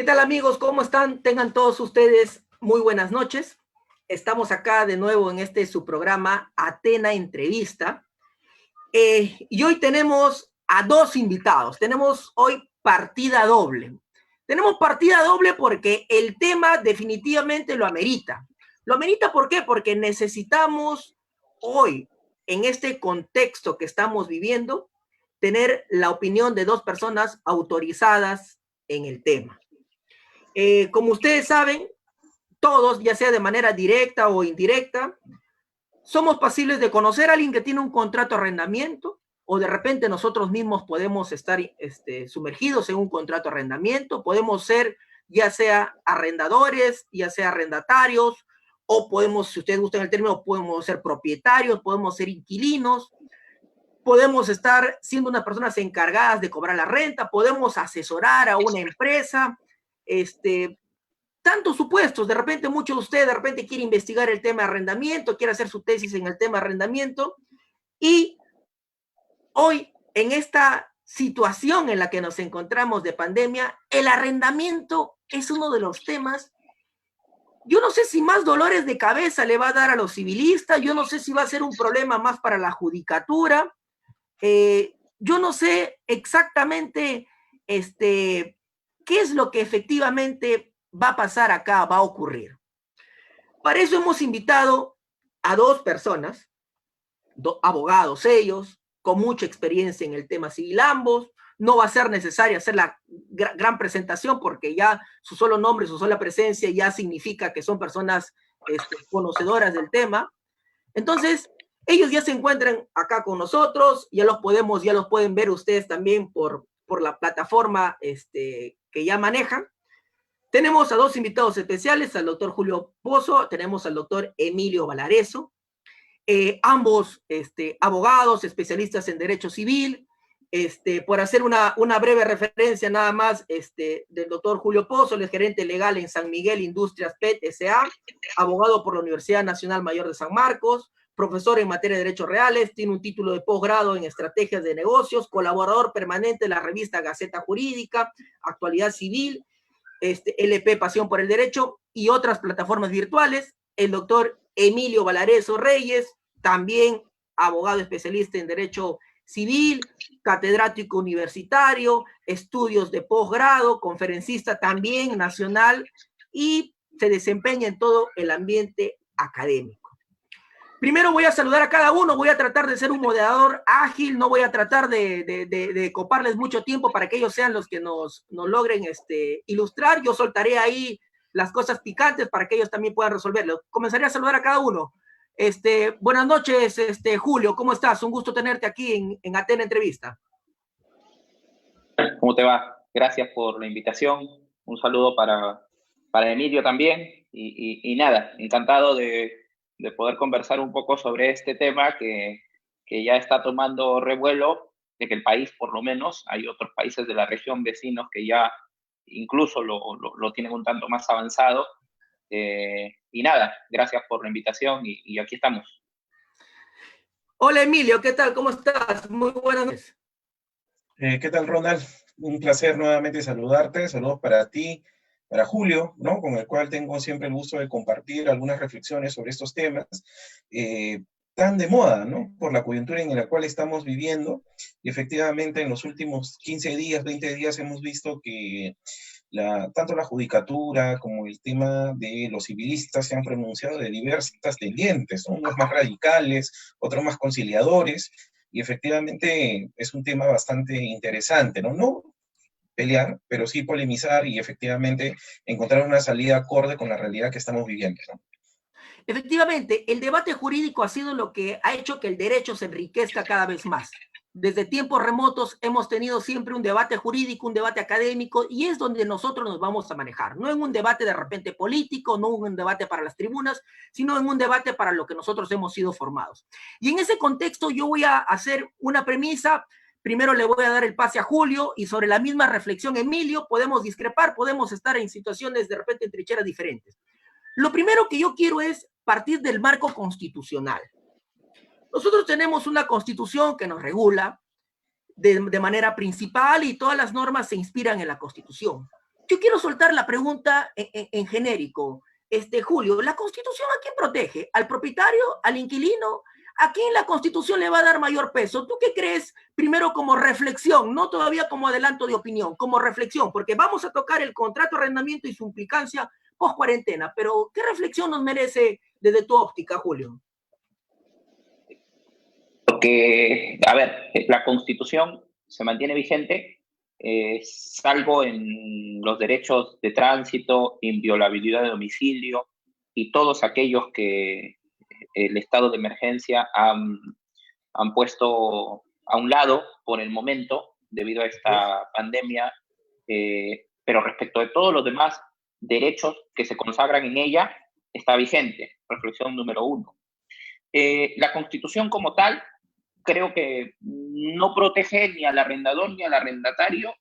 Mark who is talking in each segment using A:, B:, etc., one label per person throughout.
A: ¿Qué tal, amigos? ¿Cómo están? Tengan todos ustedes muy buenas noches. Estamos acá de nuevo en su programa Atena Entrevista. Y hoy tenemos a dos invitados. Tenemos hoy partida doble. Tenemos partida doble porque el tema definitivamente lo amerita. Lo amerita, ¿por qué? Porque necesitamos hoy, en este contexto que estamos viviendo, tener la opinión de dos personas autorizadas en el tema. Como ustedes saben, todos, ya sea de manera directa o indirecta, somos pasibles de conocer a alguien que tiene un contrato de arrendamiento, o de repente nosotros mismos podemos estar sumergidos en un contrato de arrendamiento, podemos ser ya sea arrendadores, ya sea arrendatarios, o podemos, si ustedes gustan el término, podemos ser propietarios, podemos ser inquilinos, podemos estar siendo unas personas encargadas de cobrar la renta, podemos asesorar a una empresa, tantos supuestos. De repente muchos de ustedes de repente quieren investigar el tema de arrendamiento, quiere hacer su tesis en el tema de arrendamiento, y hoy en esta situación en la que nos encontramos de pandemia, el arrendamiento es uno de los temas. Yo no sé si más dolores de cabeza le va a dar a los civilistas, yo no sé si va a ser un problema más para la judicatura, yo no sé exactamente qué es lo que efectivamente va a pasar acá, va a ocurrir. Para eso hemos invitado a dos personas, abogados ellos, con mucha experiencia en el tema civil ambos. No va a ser necesario hacer la gran presentación porque ya su solo nombre, su sola presencia ya significa que son personas conocedoras del tema. Entonces, ellos ya se encuentran acá con nosotros, ya los pueden ver ustedes también por la plataforma que ya manejan. Tenemos a dos invitados especiales, al doctor Julio Pozo, tenemos al doctor Emilio Valareso, ambos abogados, especialistas en derecho civil. Por hacer una breve referencia nada más del doctor Julio Pozo, el gerente legal en San Miguel Industrias PET S.A., abogado por la Universidad Nacional Mayor de San Marcos, profesor en materia de derechos reales, tiene un título de posgrado en estrategias de negocios, colaborador permanente de la revista Gaceta Jurídica, Actualidad Civil, LP Pasión por el Derecho y otras plataformas virtuales. El doctor Emilio Valareso Reyes, también abogado especialista en Derecho Civil, catedrático universitario, estudios de posgrado, conferencista también nacional y se desempeña en todo el ambiente académico. Primero voy a saludar a cada uno, voy a tratar de ser un moderador ágil, no voy a tratar de coparles mucho tiempo para que ellos sean los que nos logren ilustrar. Yo soltaré ahí las cosas picantes para que ellos también puedan resolverlo. Comenzaré a saludar a cada uno. Buenas noches, Julio, ¿cómo estás? Un gusto tenerte aquí en Atena Entrevista.
B: ¿Cómo te va? Gracias por la invitación. Un saludo para Emilio también. Y nada, encantado de poder conversar un poco sobre este tema que ya está tomando revuelo, de que el país, por lo menos, hay otros países de la región vecinos que ya incluso lo tienen un tanto más avanzado. Y nada, gracias por la invitación y aquí estamos.
A: Hola Emilio, ¿qué tal? ¿Cómo estás? Muy buenas noches.
C: ¿Qué tal, Ronald? Un placer nuevamente saludarte. Saludos para ti, para Julio, ¿no? Con el cual tengo siempre el gusto de compartir algunas reflexiones sobre estos temas tan de moda, ¿no? Por la coyuntura en la cual estamos viviendo. Y efectivamente, en los últimos 15 días, 20 días, hemos visto que tanto la judicatura como el tema de los civilistas se han pronunciado de diversas tendientes, ¿no? Unos más radicales, otros más conciliadores. Y efectivamente es un tema bastante interesante, ¿no? No pelear, pero sí polemizar y efectivamente encontrar una salida acorde con la realidad que estamos viviendo, ¿no?
A: Efectivamente, el debate jurídico ha sido lo que ha hecho que el derecho se enriquezca cada vez más. Desde tiempos remotos hemos tenido siempre un debate jurídico, un debate académico, y es donde nosotros nos vamos a manejar. No en un debate de repente político, no en un debate para las tribunas, sino en un debate para lo que nosotros hemos sido formados. Y en ese contexto yo voy a hacer una premisa. Primero le voy a dar el pase a Julio y sobre la misma reflexión, Emilio, podemos discrepar, podemos estar en situaciones de repente en trincheras diferentes. Lo primero que yo quiero es partir del marco constitucional. Nosotros tenemos una constitución que nos regula de manera principal y todas las normas se inspiran en la constitución. yo quiero soltar la pregunta en genérico. Julio, ¿la Constitución a quién protege? ¿Al propietario? ¿Al inquilino? ¿A quién la Constitución le va a dar mayor peso? ¿Tú qué crees? Primero como reflexión, no todavía como adelanto de opinión, como reflexión, porque vamos a tocar el contrato de arrendamiento y su implicancia post cuarentena, pero ¿qué reflexión nos merece desde tu óptica, Julio?
B: Porque, a ver, la Constitución se mantiene vigente, salvo en los derechos de tránsito, inviolabilidad de domicilio y todos aquellos que el estado de emergencia han puesto a un lado por el momento debido a esta pandemia, pero respecto de todos los demás derechos que se consagran en ella, está vigente. Reflexión número uno. La Constitución como tal creo que no protege ni al arrendador ni al arrendatario,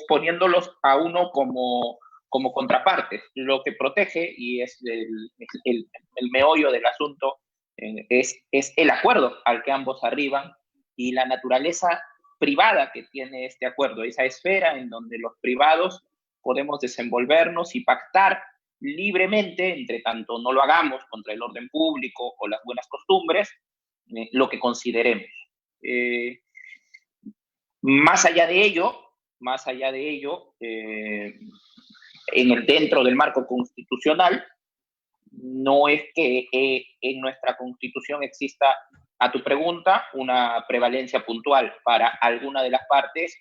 B: poniéndolos a uno como contrapartes. Lo que protege, y es el meollo del asunto, es el acuerdo al que ambos arriban y la naturaleza privada que tiene este acuerdo, esa esfera en donde los privados podemos desenvolvernos y pactar libremente, entre tanto no lo hagamos contra el orden público o las buenas costumbres, lo que consideremos. Más allá de ello, dentro del marco constitucional, no es que en nuestra Constitución exista, a tu pregunta, una prevalencia puntual para alguna de las partes,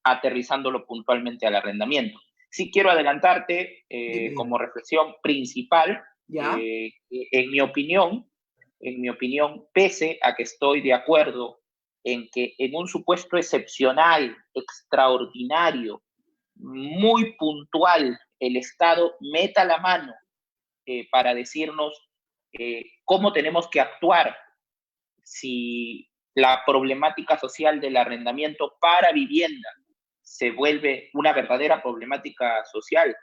B: aterrizándolo puntualmente al arrendamiento. Sí quiero adelantarte como reflexión principal, en mi opinión, pese a que estoy de acuerdo en que en un supuesto excepcional, extraordinario, muy puntual, el Estado meta la mano para decirnos cómo tenemos que actuar si la problemática social del arrendamiento para vivienda se vuelve una verdadera problemática social.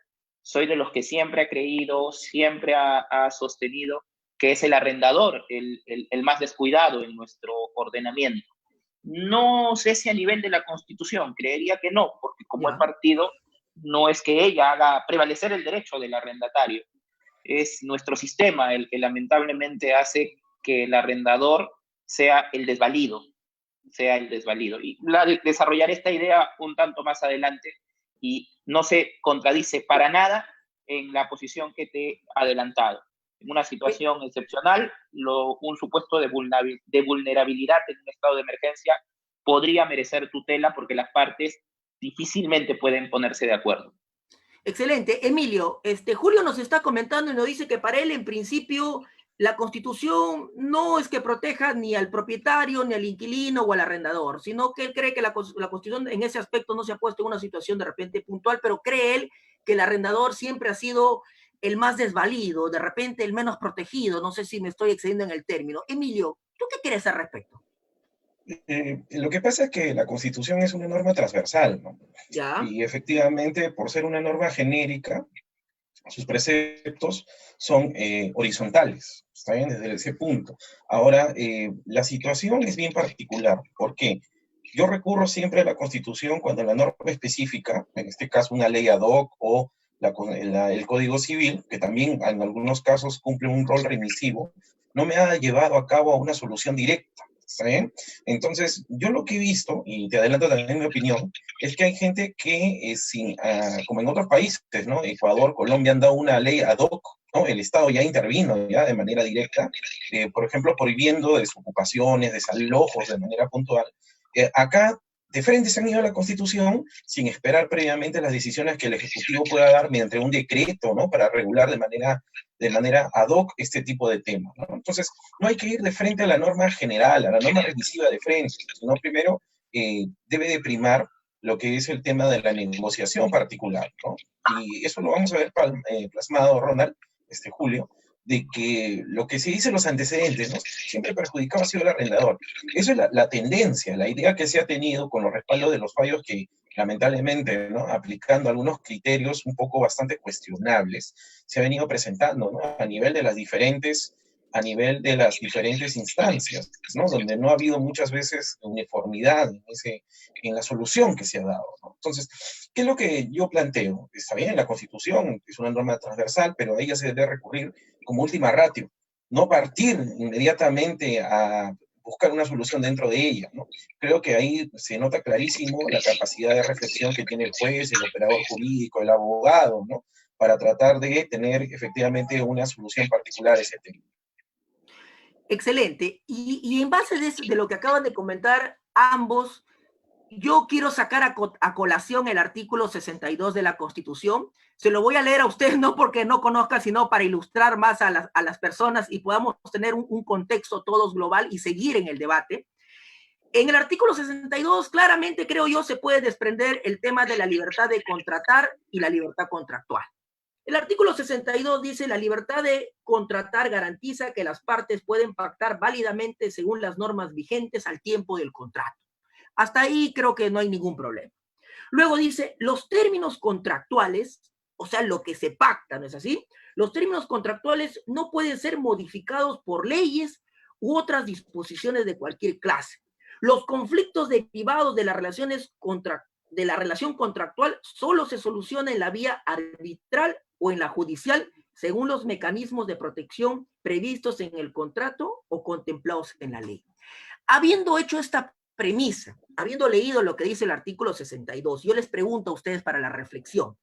B: Soy de los que siempre ha creído, siempre ha sostenido que es el arrendador el más descuidado en nuestro ordenamiento. No sé si a nivel de la Constitución, creería que no, porque como el partido, no es que ella haga prevalecer el derecho del arrendatario, es nuestro sistema el que lamentablemente hace que el arrendador sea el desvalido. Y desarrollaré esta idea un tanto más adelante y no se contradice para nada en la posición que te he adelantado. En una situación excepcional, un supuesto de vulnerabilidad en un estado de emergencia podría merecer tutela porque las partes difícilmente pueden ponerse de acuerdo.
A: Excelente. Emilio, Julio nos está comentando y nos dice que para él, en principio, la Constitución no es que proteja ni al propietario, ni al inquilino o al arrendador, sino que él cree que la Constitución en ese aspecto no se ha puesto en una situación de repente puntual, pero cree él que el arrendador siempre ha sido el más desvalido, de repente el menos protegido. No sé si me estoy excediendo en el término. Emilio, ¿tú qué crees al respecto?
C: Lo que pasa es que la Constitución es una norma transversal, ¿no? Y efectivamente, por ser una norma genérica, sus preceptos son horizontales, ¿está bien? Desde ese punto. Ahora, la situación es bien particular. ¿Por qué? Yo recurro siempre a la Constitución cuando la norma específica, en este caso una ley ad hoc o el Código Civil, que también en algunos casos cumple un rol remisivo, no me ha llevado a cabo a una solución directa. ¿Está bien? Entonces, yo lo que he visto, y te adelanto también mi opinión, es que hay gente que, como en otros países, ¿no? Ecuador, Colombia han dado una ley ad hoc, ¿no? El Estado ya intervino ya de manera directa, por ejemplo, prohibiendo desocupaciones, desalojos de manera puntual. Acá, de frente se han ido a la Constitución sin esperar previamente las decisiones que el Ejecutivo pueda dar mediante un decreto, ¿no? Para regular de manera ad hoc este tipo de temas, ¿no? Entonces, no hay que ir de frente a la norma general, a la norma remisiva de frente, sino primero debe de primar lo que es el tema de la negociación particular, ¿no? Y eso lo vamos a ver plasmado, Ronald, Julio, de que lo que se dice en los antecedentes, ¿no? Siempre perjudicaba ha sido el arrendador. Eso es la tendencia, la idea que se ha tenido con los respaldos de los fallos que lamentablemente, ¿no? Aplicando algunos criterios un poco bastante cuestionables, se ha venido presentando, ¿no? A nivel de las diferentes a nivel de las diferentes instancias, ¿no? Donde no ha habido muchas veces uniformidad en la solución que se ha dado, ¿no? Entonces, ¿qué es lo que yo planteo? Está bien, la Constitución es una norma transversal, pero a ella se debe recurrir como última ratio, no partir inmediatamente a buscar una solución dentro de ella, ¿no? Creo que ahí se nota clarísimo la capacidad de reflexión que tiene el juez, el operador jurídico, el abogado, ¿no? Para tratar de tener efectivamente una solución particular a ese tema.
A: Excelente. Y en base de lo que acaban de comentar ambos, yo quiero sacar a colación el artículo 62 de la Constitución. Se lo voy a leer a ustedes, no porque no conozcan, sino para ilustrar más a las personas y podamos tener un contexto todos global y seguir en el debate. En el artículo 62, claramente, creo yo, se puede desprender el tema de la libertad de contratar y la libertad contractual. El artículo 62 dice: la libertad de contratar garantiza que las partes pueden pactar válidamente según las normas vigentes al tiempo del contrato. Hasta ahí creo que no hay ningún problema. Luego dice: los términos contractuales, o sea, lo que se pacta, ¿no es así? Los términos contractuales no pueden ser modificados por leyes u otras disposiciones de cualquier clase. Los conflictos derivados de las relaciones de la relación contractual solo se soluciona en la vía arbitral o en la judicial, según los mecanismos de protección previstos en el contrato o contemplados en la ley. Habiendo hecho esta premisa, habiendo leído lo que dice el artículo 62, yo les pregunto a ustedes para la reflexión.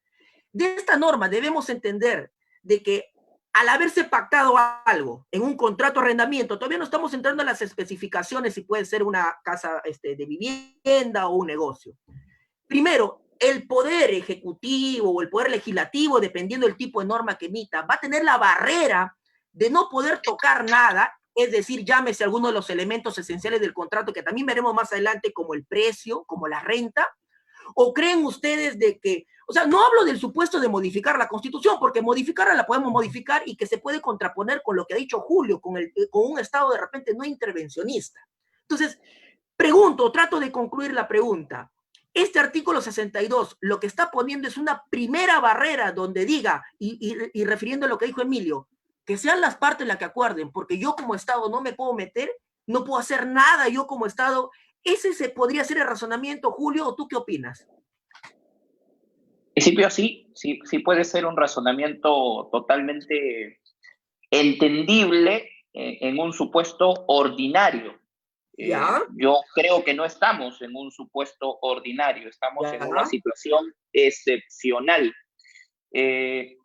A: De esta norma debemos entender de que al haberse pactado algo en un contrato de arrendamiento, todavía no estamos entrando en las especificaciones si puede ser una casa de vivienda o un negocio. Primero, el poder ejecutivo o el poder legislativo, dependiendo del tipo de norma que emita, va a tener la barrera de no poder tocar nada, es decir, llámese alguno de los elementos esenciales del contrato que también veremos más adelante, como el precio, como la renta. ¿O creen ustedes de que, o sea, no hablo del supuesto de modificar la Constitución, porque modificarla la podemos modificar y que se puede contraponer con lo que ha dicho Julio, con un Estado de repente no intervencionista? Entonces, pregunto, trato de concluir la pregunta. Este artículo 62 lo que está poniendo es una primera barrera donde diga, y refiriendo a lo que dijo Emilio, que sean las partes las que acuerden, porque yo como Estado no me puedo meter, no puedo hacer nada yo como Estado. Ese se podría ser el razonamiento, Julio, ¿o tú qué opinas?
B: En principio sí puede ser un razonamiento totalmente entendible en un supuesto ordinario.
A: ¿Ya?
B: Yo creo que no estamos en un supuesto ordinario, estamos
A: ¿Ya?
B: en una situación excepcional.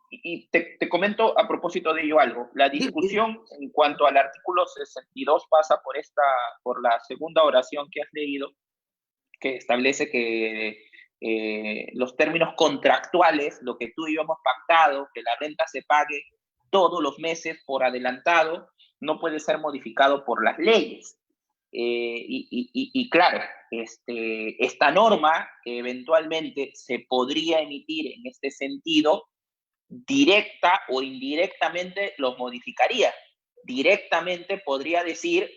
B: Y te comento a propósito de ello algo. La discusión en cuanto al artículo 62 pasa por la segunda oración que has leído, que establece que los términos contractuales, lo que tú y yo hemos pactado, que la renta se pague todos los meses por adelantado, no puede ser modificado por las leyes. Y claro, esta norma que eventualmente se podría emitir en este sentido, directa o indirectamente los modificaría. Directamente podría decir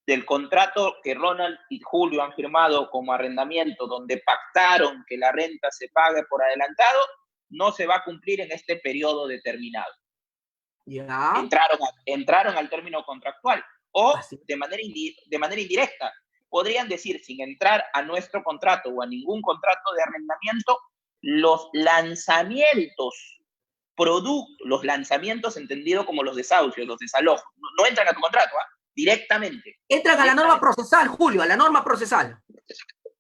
B: del contrato que Ronald y Julio han firmado como arrendamiento, donde pactaron que la renta se pague por adelantado, no se va a cumplir en este periodo determinado.
A: ¿Ya?
B: Entraron al término contractual. O
A: Así.
B: de manera indirecta, podrían decir, sin entrar a nuestro contrato o a ningún contrato de arrendamiento, los lanzamientos, los lanzamientos entendido como los desahucios, los desalojos, no entran a tu contrato, directamente.
A: Entran a la norma procesal, Julio, a la norma procesal.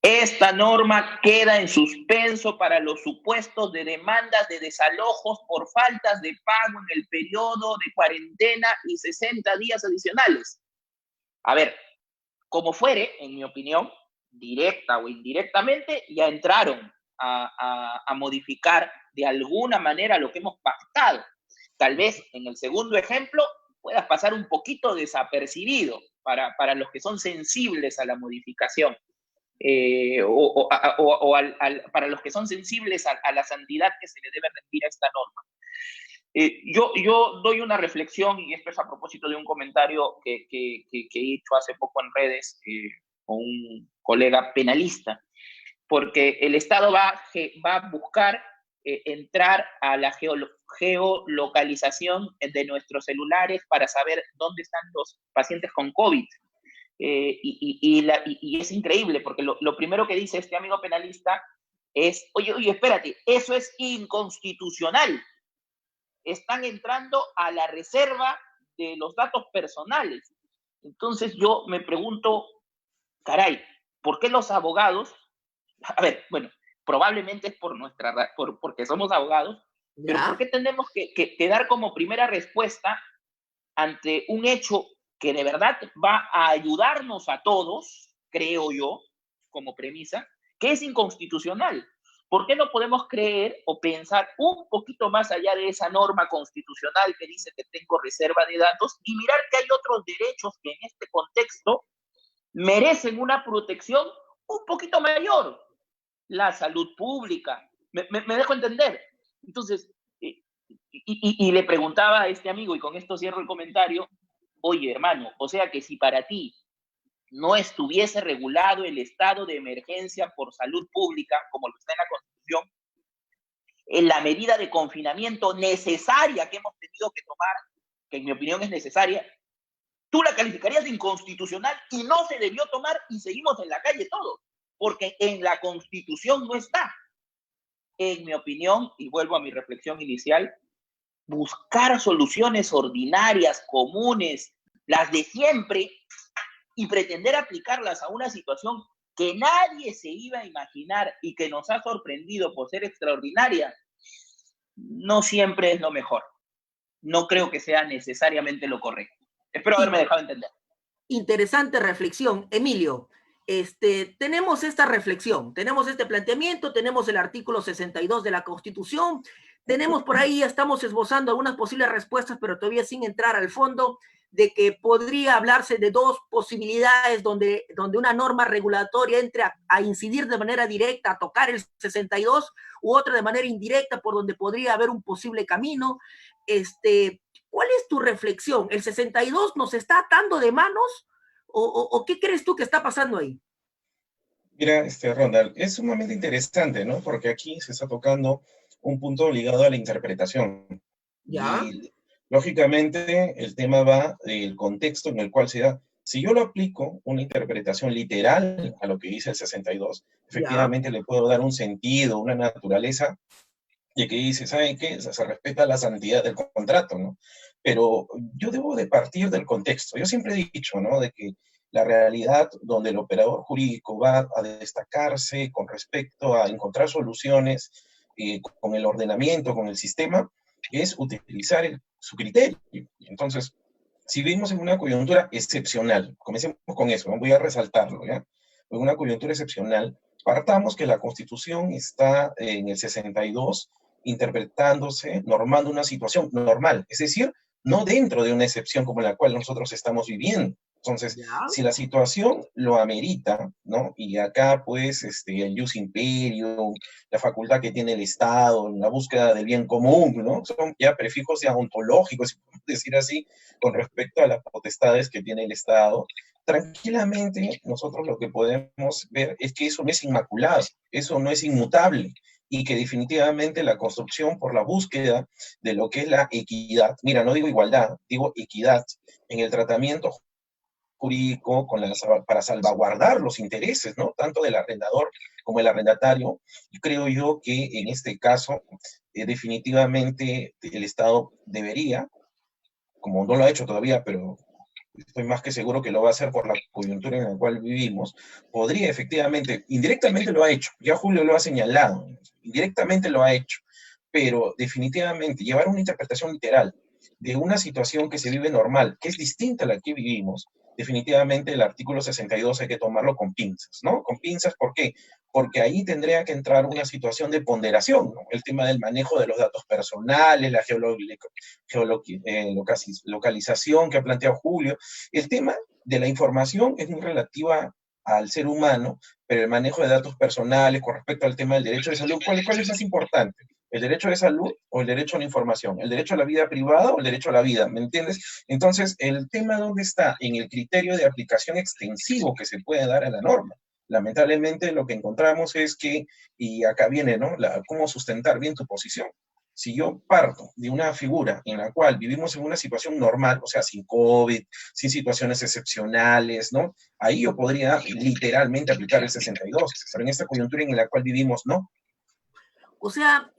B: Esta norma queda en suspenso para los supuestos de demandas de desalojos por faltas de pago en el periodo de cuarentena y 60 días adicionales. A ver, como fuere, en mi opinión, directa o indirectamente, ya entraron a modificar de alguna manera lo que hemos pactado. Tal vez en el segundo ejemplo puedas pasar un poquito desapercibido para los que son sensibles a la modificación. Para los que son sensibles a la santidad que se le debe rendir a esta norma. Yo doy una reflexión, y esto es a propósito de un comentario que he hecho hace poco en redes con un colega penalista, porque el Estado va a buscar entrar a la geolocalización de nuestros celulares para saber dónde están los pacientes con COVID. Y es increíble, porque lo primero que dice este amigo penalista es, oye, espérate, eso es inconstitucional. Están entrando a la reserva de los datos personales. Entonces yo me pregunto, caray, ¿por qué los abogados? A ver, bueno, probablemente es porque somos abogados, pero ¿por qué tenemos que dar como primera respuesta ante un hecho que de verdad va a ayudarnos a todos, creo yo, como premisa, que es inconstitucional? ¿Por qué no podemos creer o pensar un poquito más allá de esa norma constitucional que dice que tengo reserva de datos y mirar que hay otros derechos que en este contexto merecen una protección un poquito mayor? La salud pública. ¿Me dejo entender? Entonces, y le preguntaba a este amigo, y con esto cierro el comentario, oye, hermano, o sea que si para ti no estuviese regulado el estado de emergencia por salud pública, como lo está en la Constitución, en la medida de confinamiento necesaria que hemos tenido que tomar, que en mi opinión es necesaria, tú la calificarías de inconstitucional y no se debió tomar y seguimos en la calle todos, porque en la Constitución no está. En mi opinión, y vuelvo a mi reflexión inicial, buscar soluciones ordinarias, comunes, las de siempre, y pretender aplicarlas a una situación que nadie se iba a imaginar y que nos ha sorprendido por ser extraordinaria, no siempre es lo mejor. No creo que sea necesariamente lo correcto. Espero haberme dejado entender.
A: Interesante reflexión. Emilio, tenemos esta reflexión, tenemos este planteamiento, tenemos el artículo 62 de la Constitución, tenemos por ahí, estamos esbozando algunas posibles respuestas, pero todavía sin entrar al fondo, de que podría hablarse de dos posibilidades donde una norma regulatoria entre a incidir de manera directa, a tocar el 62, u otra de manera indirecta, por donde podría haber un posible camino. ¿Cuál es tu reflexión? ¿El 62 nos está atando de manos? ¿O qué crees tú que está pasando ahí?
C: Mira, Ronald, es sumamente interesante, ¿no? Porque aquí se está tocando un punto ligado a la interpretación.
A: ¿Ya?
C: Y lógicamente el tema va del contexto en el cual se da. Si yo lo aplico una interpretación literal a lo que dice el 62, efectivamente le puedo dar un sentido, una naturaleza, y que dice, ¿saben qué? Se respeta la santidad del contrato, ¿no? Pero yo debo de partir del contexto. Yo siempre he dicho, ¿no? De que la realidad donde el operador jurídico va a destacarse con respecto a encontrar soluciones con el ordenamiento, con el sistema, es utilizar su criterio. Entonces, si vivimos en una coyuntura excepcional, comencemos con eso, ¿no? Voy a resaltarlo, ¿ya? En una coyuntura excepcional, partamos que la Constitución está en el 62 interpretándose, normando una situación normal, es decir, no dentro de una excepción como la cual nosotros estamos viviendo. Entonces, si la situación lo amerita, ¿no? Y acá, pues, el jus imperium, la facultad que tiene el Estado, la búsqueda del bien común, ¿no? Son ya prefijos ya ontológicos, si podemos decir así, con respecto a las potestades que tiene el Estado. Tranquilamente, nosotros lo que podemos ver es que eso no es inmaculado, eso no es inmutable, y que definitivamente la construcción por la búsqueda de lo que es la equidad, mira, no digo igualdad, digo equidad en el tratamiento jurídico para salvaguardar los intereses, ¿no? Tanto del arrendador como el arrendatario. Y creo yo que en este caso, definitivamente el Estado debería, como no lo ha hecho todavía, pero estoy más que seguro que lo va a hacer por la coyuntura en la cual vivimos, podría efectivamente, indirectamente lo ha hecho, ya Julio lo ha señalado, indirectamente lo ha hecho, pero definitivamente llevar una interpretación literal de una situación que se vive normal, que es distinta a la que vivimos, definitivamente el artículo 62 hay que tomarlo con pinzas, ¿no? Con pinzas, ¿por qué? Porque ahí tendría que entrar una situación de ponderación, ¿no? El tema del manejo de los datos personales, la localización que ha planteado Julio. El tema de la información es muy relativa al ser humano, pero el manejo de datos personales con respecto al tema del derecho de salud, ¿cuál es más importante? ¿El derecho de salud o el derecho a la información? ¿El derecho a la vida privada o el derecho a la vida? ¿Me entiendes? Entonces, el tema ¿dónde está? En el criterio de aplicación extensivo que se puede dar a la norma. Lamentablemente lo que encontramos es que, y acá viene, ¿no? Cómo sustentar bien tu posición. Si yo parto de una figura en la cual vivimos en una situación normal, o sea, sin COVID, sin situaciones excepcionales, ¿no? Ahí yo podría literalmente aplicar el 62, pero en esta coyuntura en la cual vivimos, no.
A: O sea,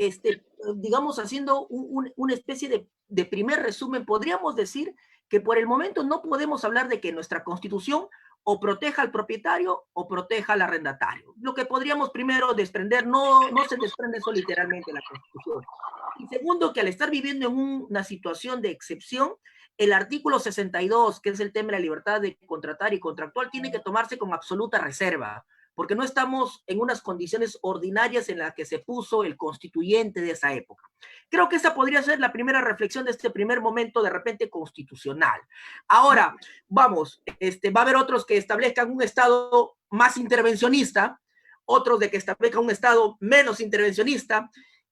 A: digamos, haciendo una especie de primer resumen, podríamos decir que por el momento no podemos hablar de que nuestra Constitución o proteja al propietario o proteja al arrendatario. Lo que podríamos primero desprender, no se desprende eso literalmente la Constitución. Y segundo, que al estar viviendo en una situación de excepción, el artículo 62, que es el tema de la libertad de contratar y contractual, tiene que tomarse con absoluta reserva, porque no estamos en unas condiciones ordinarias en las que se puso el constituyente de esa época. Creo que esa podría ser la primera reflexión de este primer momento de repente constitucional. Ahora, vamos, va a haber otros que establezcan un Estado más intervencionista, otros de que establezcan un Estado menos intervencionista,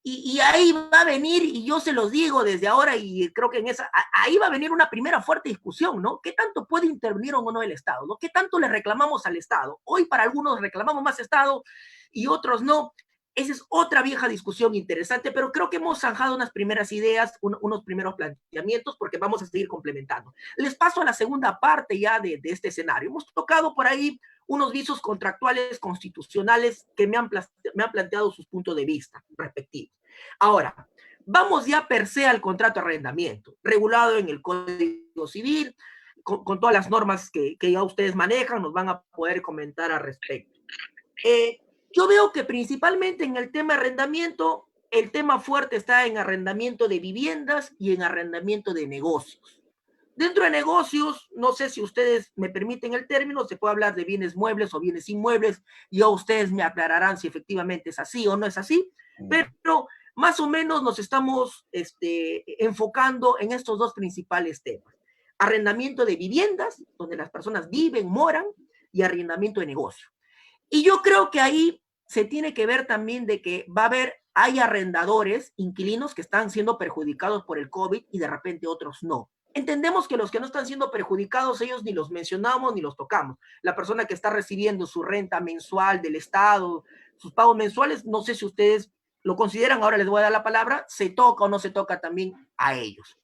A: y ahí va a venir, y yo se los digo desde ahora, y creo que ahí va a venir una primera fuerte discusión, ¿no? ¿Qué tanto puede intervenir o no el Estado? ¿No? ¿Qué tanto le reclamamos al Estado? Hoy para algunos reclamamos más Estado y otros no. Esa es otra vieja discusión interesante, pero creo que hemos zanjado unas primeras ideas, unos primeros planteamientos, porque vamos a seguir complementando. Les paso a la segunda parte ya de este escenario. Hemos tocado por ahí unos visos contractuales constitucionales que me han planteado sus puntos de vista respectivos. Ahora, vamos ya per se al contrato de arrendamiento, regulado en el Código Civil, con todas las normas que ya ustedes manejan, nos van a poder comentar al respecto. Yo veo que principalmente en el tema de arrendamiento, el tema fuerte está en arrendamiento de viviendas y en arrendamiento de negocios. Dentro de negocios, no sé si ustedes me permiten el término, se puede hablar de bienes muebles o bienes inmuebles, y ya ustedes me aclararán si efectivamente es así o no es así, pero más o menos nos estamos enfocando en estos dos principales temas. Arrendamiento de viviendas, donde las personas viven, moran, y arrendamiento de negocio. Y yo creo que ahí se tiene que ver también de que hay arrendadores, inquilinos que están siendo perjudicados por el COVID y de repente otros no. Entendemos que los que no están siendo perjudicados, ellos ni los mencionamos ni los tocamos. La persona que está recibiendo su renta mensual del Estado, sus pagos mensuales, no sé si ustedes lo consideran, ahora les voy a dar la palabra, se toca o no se toca también a ellos.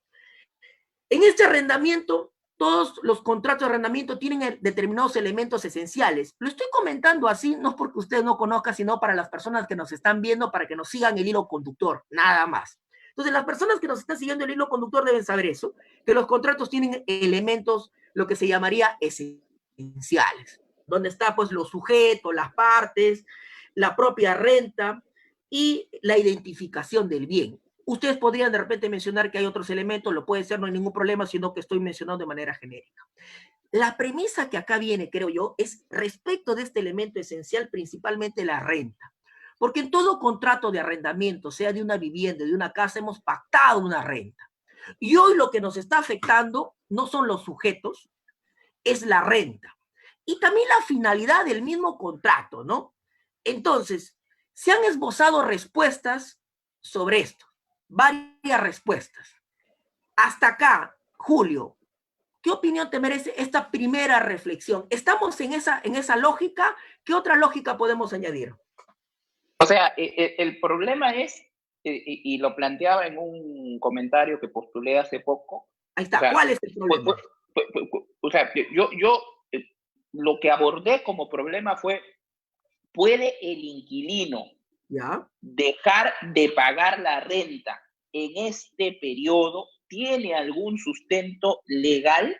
A: En este arrendamiento, todos los contratos de arrendamiento tienen determinados elementos esenciales. Lo estoy comentando así, no porque usted no conozca, sino para las personas que nos están viendo, para que nos sigan el hilo conductor, nada más. Entonces, las personas que nos están siguiendo el hilo conductor deben saber eso, que los contratos tienen elementos, lo que se llamaría esenciales, donde está pues los sujetos, las partes, la propia renta y la identificación del bien. Ustedes podrían de repente mencionar que hay otros elementos, lo puede ser, no hay ningún problema, sino que estoy mencionando de manera genérica. La premisa que acá viene, creo yo, es respecto de este elemento esencial, principalmente la renta. Porque en todo contrato de arrendamiento, sea de una vivienda, de una casa, hemos pactado una renta. Y hoy lo que nos está afectando no son los sujetos, es la renta. Y también la finalidad del mismo contrato, ¿no? Entonces, se han esbozado respuestas sobre esto, varias respuestas. Hasta acá, Julio, ¿qué opinión te merece esta primera reflexión? ¿Estamos en esa lógica? ¿Qué otra lógica podemos añadir?
B: O sea, el problema es, y lo planteaba en un comentario que postulé hace poco.
A: Ahí está, o sea, ¿cuál es el problema?
B: O sea, yo lo que abordé como problema fue, ¿puede el inquilino dejar de pagar la renta en este periodo? ¿Tiene algún sustento legal?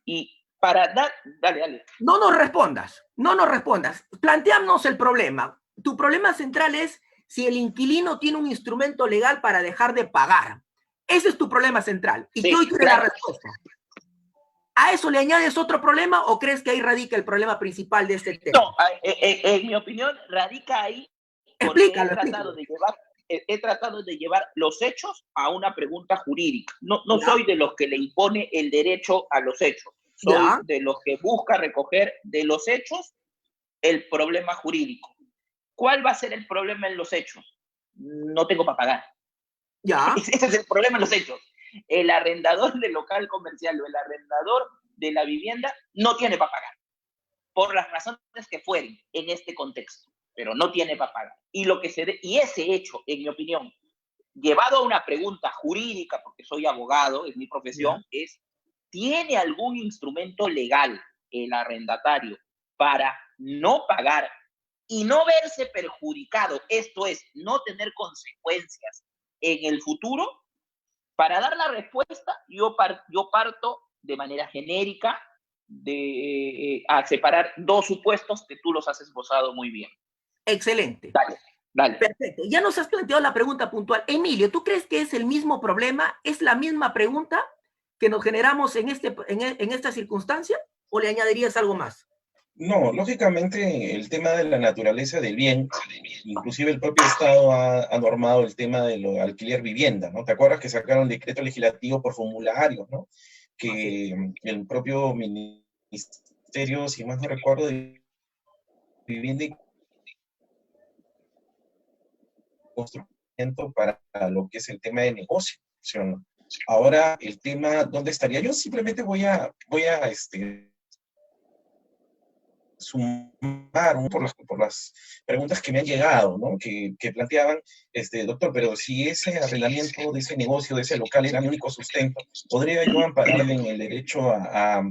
B: Y para dar... Dale.
A: No nos respondas. Planteamos el problema. Tu problema central es si el inquilino tiene un instrumento legal para dejar de pagar. Ese es tu problema central. Y yo quiero la respuesta. ¿A eso le añades otro problema o crees que ahí radica el problema principal de este tema?
B: No, en mi opinión, radica ahí porque he tratado de llevar los hechos a una pregunta jurídica. No soy de los que le impone el derecho a los hechos. Soy de los que busca recoger de los hechos el problema jurídico. ¿Cuál va a ser el problema en los hechos? No tengo para pagar. Ese es el problema en los hechos. El arrendador del local comercial o el arrendador de la vivienda no tiene para pagar. por las razones que fueren en este contexto, pero no tiene para pagar. Y ese hecho, en mi opinión, llevado a una pregunta jurídica, porque soy abogado, es mi profesión, es, ¿tiene algún instrumento legal el arrendatario para no pagar y no verse perjudicado? Esto es, no tener consecuencias en el futuro. Para dar la respuesta, yo parto de manera genérica a separar dos supuestos que tú los has esbozado muy bien.
A: Excelente.
B: Dale, dale.
A: Perfecto. Ya nos has planteado la pregunta puntual. Emilio, ¿tú crees que es el mismo problema? ¿Es la misma pregunta que nos generamos en esta circunstancia? ¿O le añadirías algo más?
C: No, lógicamente el tema de la naturaleza del bien, inclusive el propio Estado ha normado el tema de lo alquiler vivienda, ¿no? ¿Te acuerdas que sacaron decreto legislativo por formulario, ¿no? Que el propio ministerio, si más no recuerdo, de vivienda y construimiento para lo que es el tema de negocio, ¿sí o no? Ahora, el tema, ¿dónde estaría? Yo simplemente voy a sumar por las preguntas que me han llegado, ¿no? Que planteaban, doctor, pero si ese arrendamiento de ese negocio, de ese local era mi único sustento, ¿podría yo ampararme en el derecho a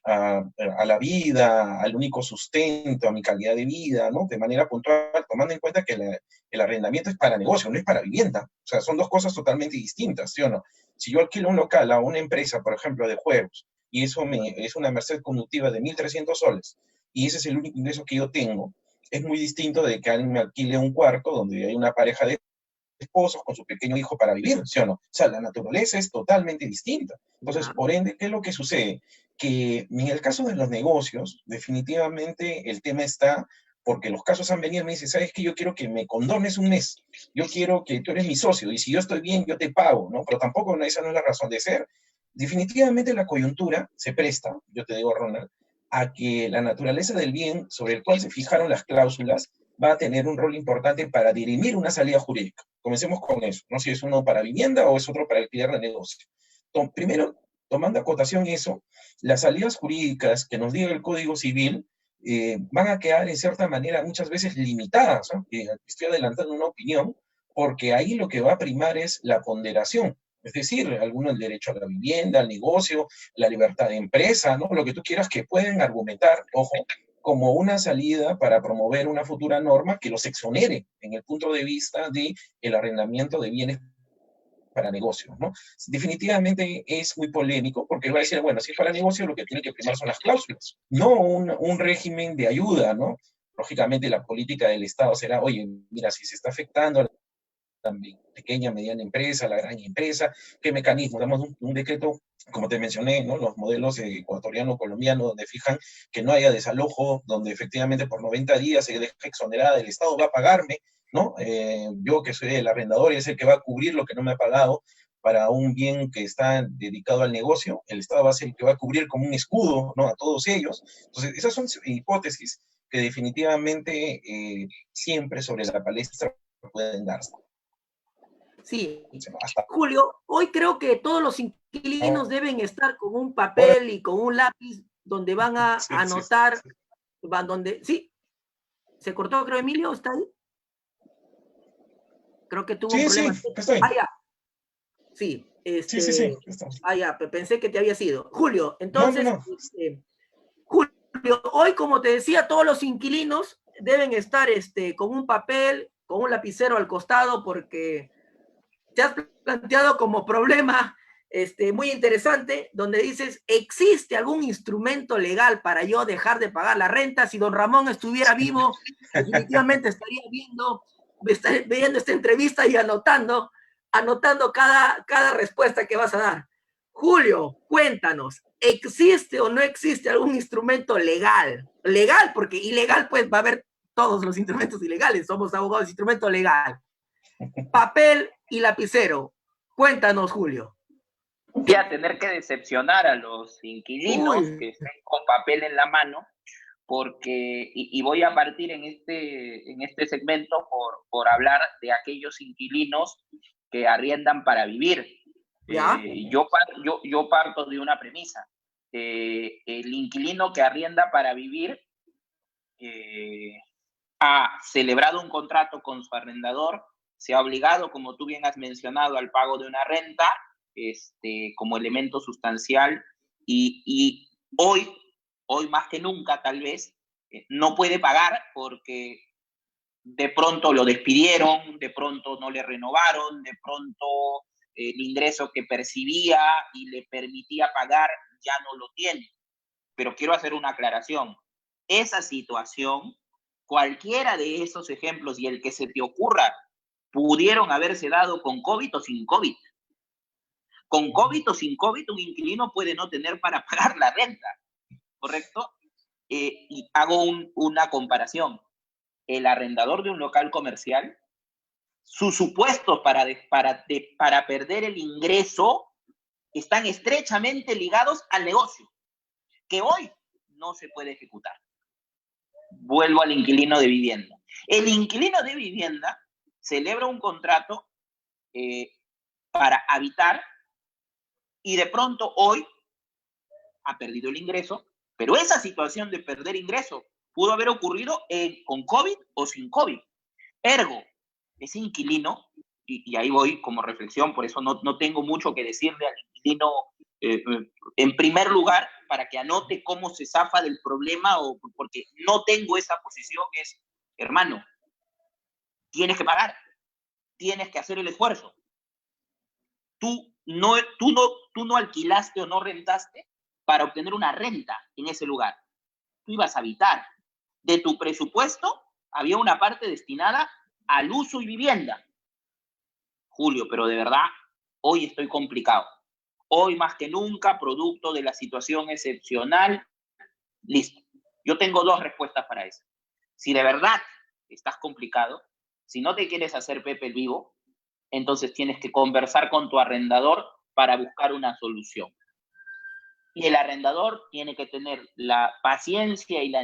C: la vida, al único sustento, a mi calidad de vida, ¿no? De manera puntual, tomando en cuenta que el arrendamiento es para negocio, no es para vivienda. O sea, son dos cosas totalmente distintas, ¿sí o no? Si yo alquilo un local a una empresa, por ejemplo, de juegos, y eso es una merced conductiva de 1.300 soles, y ese es el único ingreso que yo tengo, es muy distinto de que alguien me alquile un cuarto donde hay una pareja de esposos con su pequeño hijo para vivir, ¿sí o no? O sea, la naturaleza es totalmente distinta. Entonces, por ende, ¿qué es lo que sucede? Que en el caso de los negocios, definitivamente el tema está porque los casos han venido y me dicen, ¿sabes qué? Yo quiero que me condones un mes, yo quiero que tú eres mi socio, y si yo estoy bien, yo te pago, ¿no? Pero tampoco esa no es la razón de ser. Definitivamente la coyuntura se presta, yo te digo, Ronald, a que la naturaleza del bien sobre el cual se fijaron las cláusulas va a tener un rol importante para dirimir una salida jurídica. Comencemos con eso, no sé si es uno para vivienda o es otro para alquiler de negocio. Primero, tomando a cotación eso, las salidas jurídicas que nos diga el Código Civil van a quedar en cierta manera muchas veces limitadas, ¿no? Estoy adelantando una opinión, porque ahí lo que va a primar es la ponderación. Es decir, algunos el derecho a la vivienda, al negocio, la libertad de empresa, ¿no? Lo que tú quieras que pueden argumentar, ojo, como una salida para promover una futura norma que los exonere en el punto de vista del arrendamiento de bienes para negocios, ¿no? Definitivamente es muy polémico porque va a decir, bueno, si es para negocio, lo que tiene que primar son las cláusulas, no un régimen de ayuda, ¿no? Lógicamente la política del Estado será, oye, mira, si se está afectando a la pequeña, mediana empresa, la gran empresa, ¿qué mecanismo? Damos un decreto, como te mencioné, ¿no? Los modelos ecuatoriano, colombiano, donde fijan que no haya desalojo, donde efectivamente por 90 días se deja exonerada, el Estado va a pagarme, ¿no? Yo que soy el arrendador es el que va a cubrir lo que no me ha pagado para un bien que está dedicado al negocio, el Estado va a ser el que va a cubrir como un escudo, ¿no? A todos ellos. Entonces, esas son hipótesis que definitivamente siempre sobre la palestra pueden darse.
A: Sí. Julio, hoy creo que todos los inquilinos deben estar con un papel y con un lápiz donde van a anotar, van donde, sí, se cortó, creo, Emilio, ¿está ahí? Creo que tuvo un problema.
C: Sí, estoy.
A: Ah, ya. Sí,
C: sí.
A: Ah, ya, pensé que te había sido. Julio, entonces,
C: No.
A: Julio, hoy, como te decía, todos los inquilinos deben estar con un papel, con un lapicero al costado, porque te has planteado como problema muy interesante, donde dices, ¿existe algún instrumento legal para yo dejar de pagar la renta? Si don Ramón estuviera vivo, definitivamente estaría viendo esta entrevista y anotando cada respuesta que vas a dar. Julio, cuéntanos, ¿existe o no existe algún instrumento legal? Legal, porque ilegal pues va a haber todos los instrumentos ilegales, somos abogados de instrumento legal. Papel y lapicero. Cuéntanos, Julio.
B: Voy a tener que decepcionar a los inquilinos que estén con papel en la mano, porque, y voy a partir en este segmento por hablar de aquellos inquilinos que arriendan para vivir. Yo parto de una premisa. El inquilino que arrienda para vivir ha celebrado un contrato con su arrendador, se ha obligado, como tú bien has mencionado, al pago de una renta como elemento sustancial y hoy más que nunca tal vez, no puede pagar porque de pronto lo despidieron, de pronto no le renovaron, de pronto el ingreso que percibía y le permitía pagar ya no lo tiene. Pero quiero hacer una aclaración. Esa situación, cualquiera de esos ejemplos y el que se te ocurra, pudieron haberse dado con COVID o sin COVID. Con COVID o sin COVID, un inquilino puede no tener para pagar la renta, ¿correcto? Y hago una comparación. El arrendador de un local comercial, sus supuestos para perder el ingreso están estrechamente ligados al negocio, que hoy no se puede ejecutar. Vuelvo al inquilino de vivienda. El inquilino de vivienda celebra un contrato para habitar y de pronto hoy ha perdido el ingreso, pero esa situación de perder ingreso pudo haber ocurrido con COVID o sin COVID. Ergo, ese inquilino, y ahí voy como reflexión, por eso no tengo mucho que decirle al inquilino, en primer lugar, para que anote cómo se zafa del problema, o porque no tengo esa posición, es, hermano, tienes que pagar, tienes que hacer el esfuerzo. Tú no alquilaste o no rentaste para obtener una renta en ese lugar. Tú ibas a habitar. De tu presupuesto había una parte destinada al uso y vivienda. Julio, pero de verdad, hoy estoy complicado. Hoy más que nunca, producto de la situación excepcional, listo. Yo tengo dos respuestas para eso. Si de verdad estás complicado, si no te quieres hacer Pepe el Vivo, entonces tienes que conversar con tu arrendador para buscar una solución. Y el arrendador tiene que tener la paciencia y la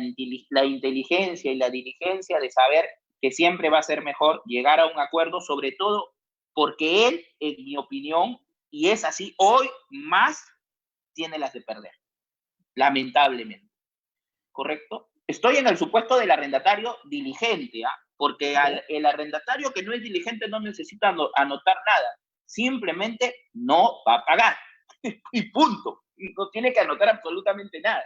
B: inteligencia y la diligencia de saber que siempre va a ser mejor llegar a un acuerdo, sobre todo porque él, en mi opinión, y es así, hoy más tiene las de perder, lamentablemente. ¿Correcto? Estoy en el supuesto del arrendatario diligente, porque el arrendatario que no es diligente no necesita anotar nada, simplemente no va a pagar y punto. No tiene que anotar absolutamente nada.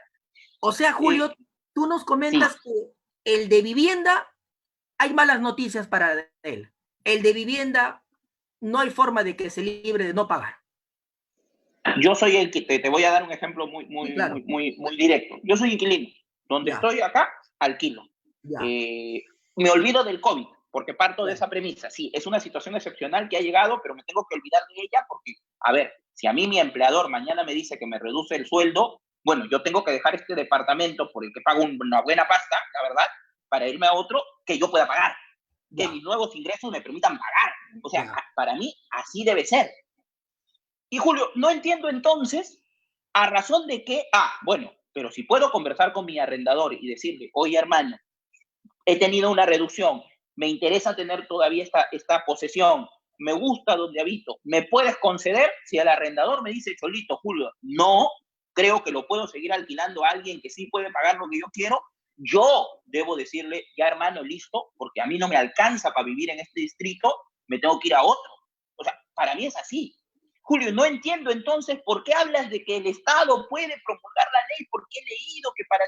A: O sea, Julio, tú nos comentas sí, que el de vivienda hay malas noticias para él. El de vivienda no hay forma de que se libre de no pagar.
B: Yo soy el que te voy a dar un ejemplo muy directo. Yo soy inquilino. Donde estoy acá, alquilo. Me olvido del COVID, porque parto de esa premisa. Sí, es una situación excepcional que ha llegado, pero me tengo que olvidar de ella porque, a ver, si a mí mi empleador mañana me dice que me reduce el sueldo, bueno, yo tengo que dejar este departamento por el que pago una buena pasta, la verdad, para irme a otro que yo pueda pagar. Que mis nuevos ingresos me permitan pagar. O sea, para mí así debe ser. Y Julio, no entiendo entonces a razón de que, bueno, pero si puedo conversar con mi arrendador y decirle, oye hermano, he tenido una reducción, me interesa tener todavía esta posesión, me gusta donde habito, ¿me puedes conceder? Si el arrendador me dice, Cholito, Julio, no, creo que lo puedo seguir alquilando a alguien que sí puede pagar lo que yo quiero, yo debo decirle, ya hermano, listo, porque a mí no me alcanza para vivir en este distrito, me tengo que ir a otro. O sea, para mí es así. Julio, no entiendo entonces por qué hablas de que el Estado puede promulgar la ley, porque he leído que para...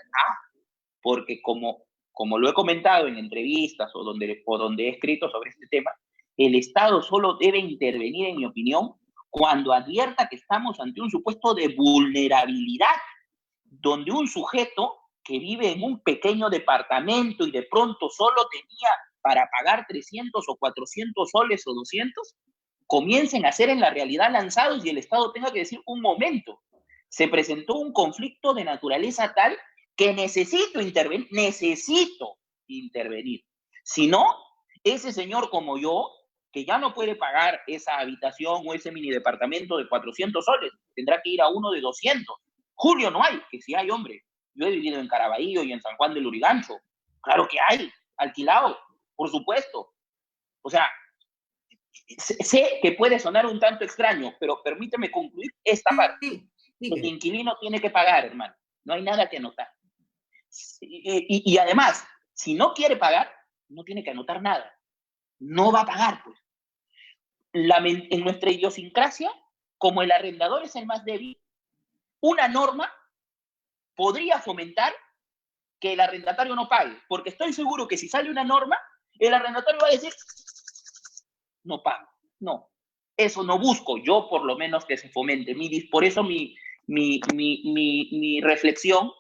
B: porque como lo he comentado en entrevistas o donde he escrito sobre este tema, el Estado solo debe intervenir, en mi opinión, cuando advierta que estamos ante un supuesto de vulnerabilidad, donde un sujeto que vive en un pequeño departamento y de pronto solo tenía para pagar 300 o 400 soles o 200, comiencen a ser en la realidad lanzados y el Estado tenga que decir, un momento, se presentó un conflicto de naturaleza tal que necesito intervenir. Si no, ese señor como yo, que ya no puede pagar esa habitación o ese mini departamento de 400 soles, tendrá que ir a uno de 200. Julio, no hay, que sí hay, hombre. Yo he vivido en Caraballo y en San Juan del Lurigancho. Claro que hay, alquilado, por supuesto. O sea, sé que puede sonar un tanto extraño, pero permíteme concluir esta parte. El inquilino tiene que pagar, hermano. No hay nada que anotar. Y además, Si no quiere pagar, no tiene que anotar nada. No va a pagar, pues. En nuestra idiosincrasia, como el arrendador es el más débil, una norma podría fomentar que el arrendatario no pague, porque estoy seguro que si sale una norma, el arrendatario va a decir, no pago. No, eso no busco yo, por lo menos que se fomente. Por eso mi reflexión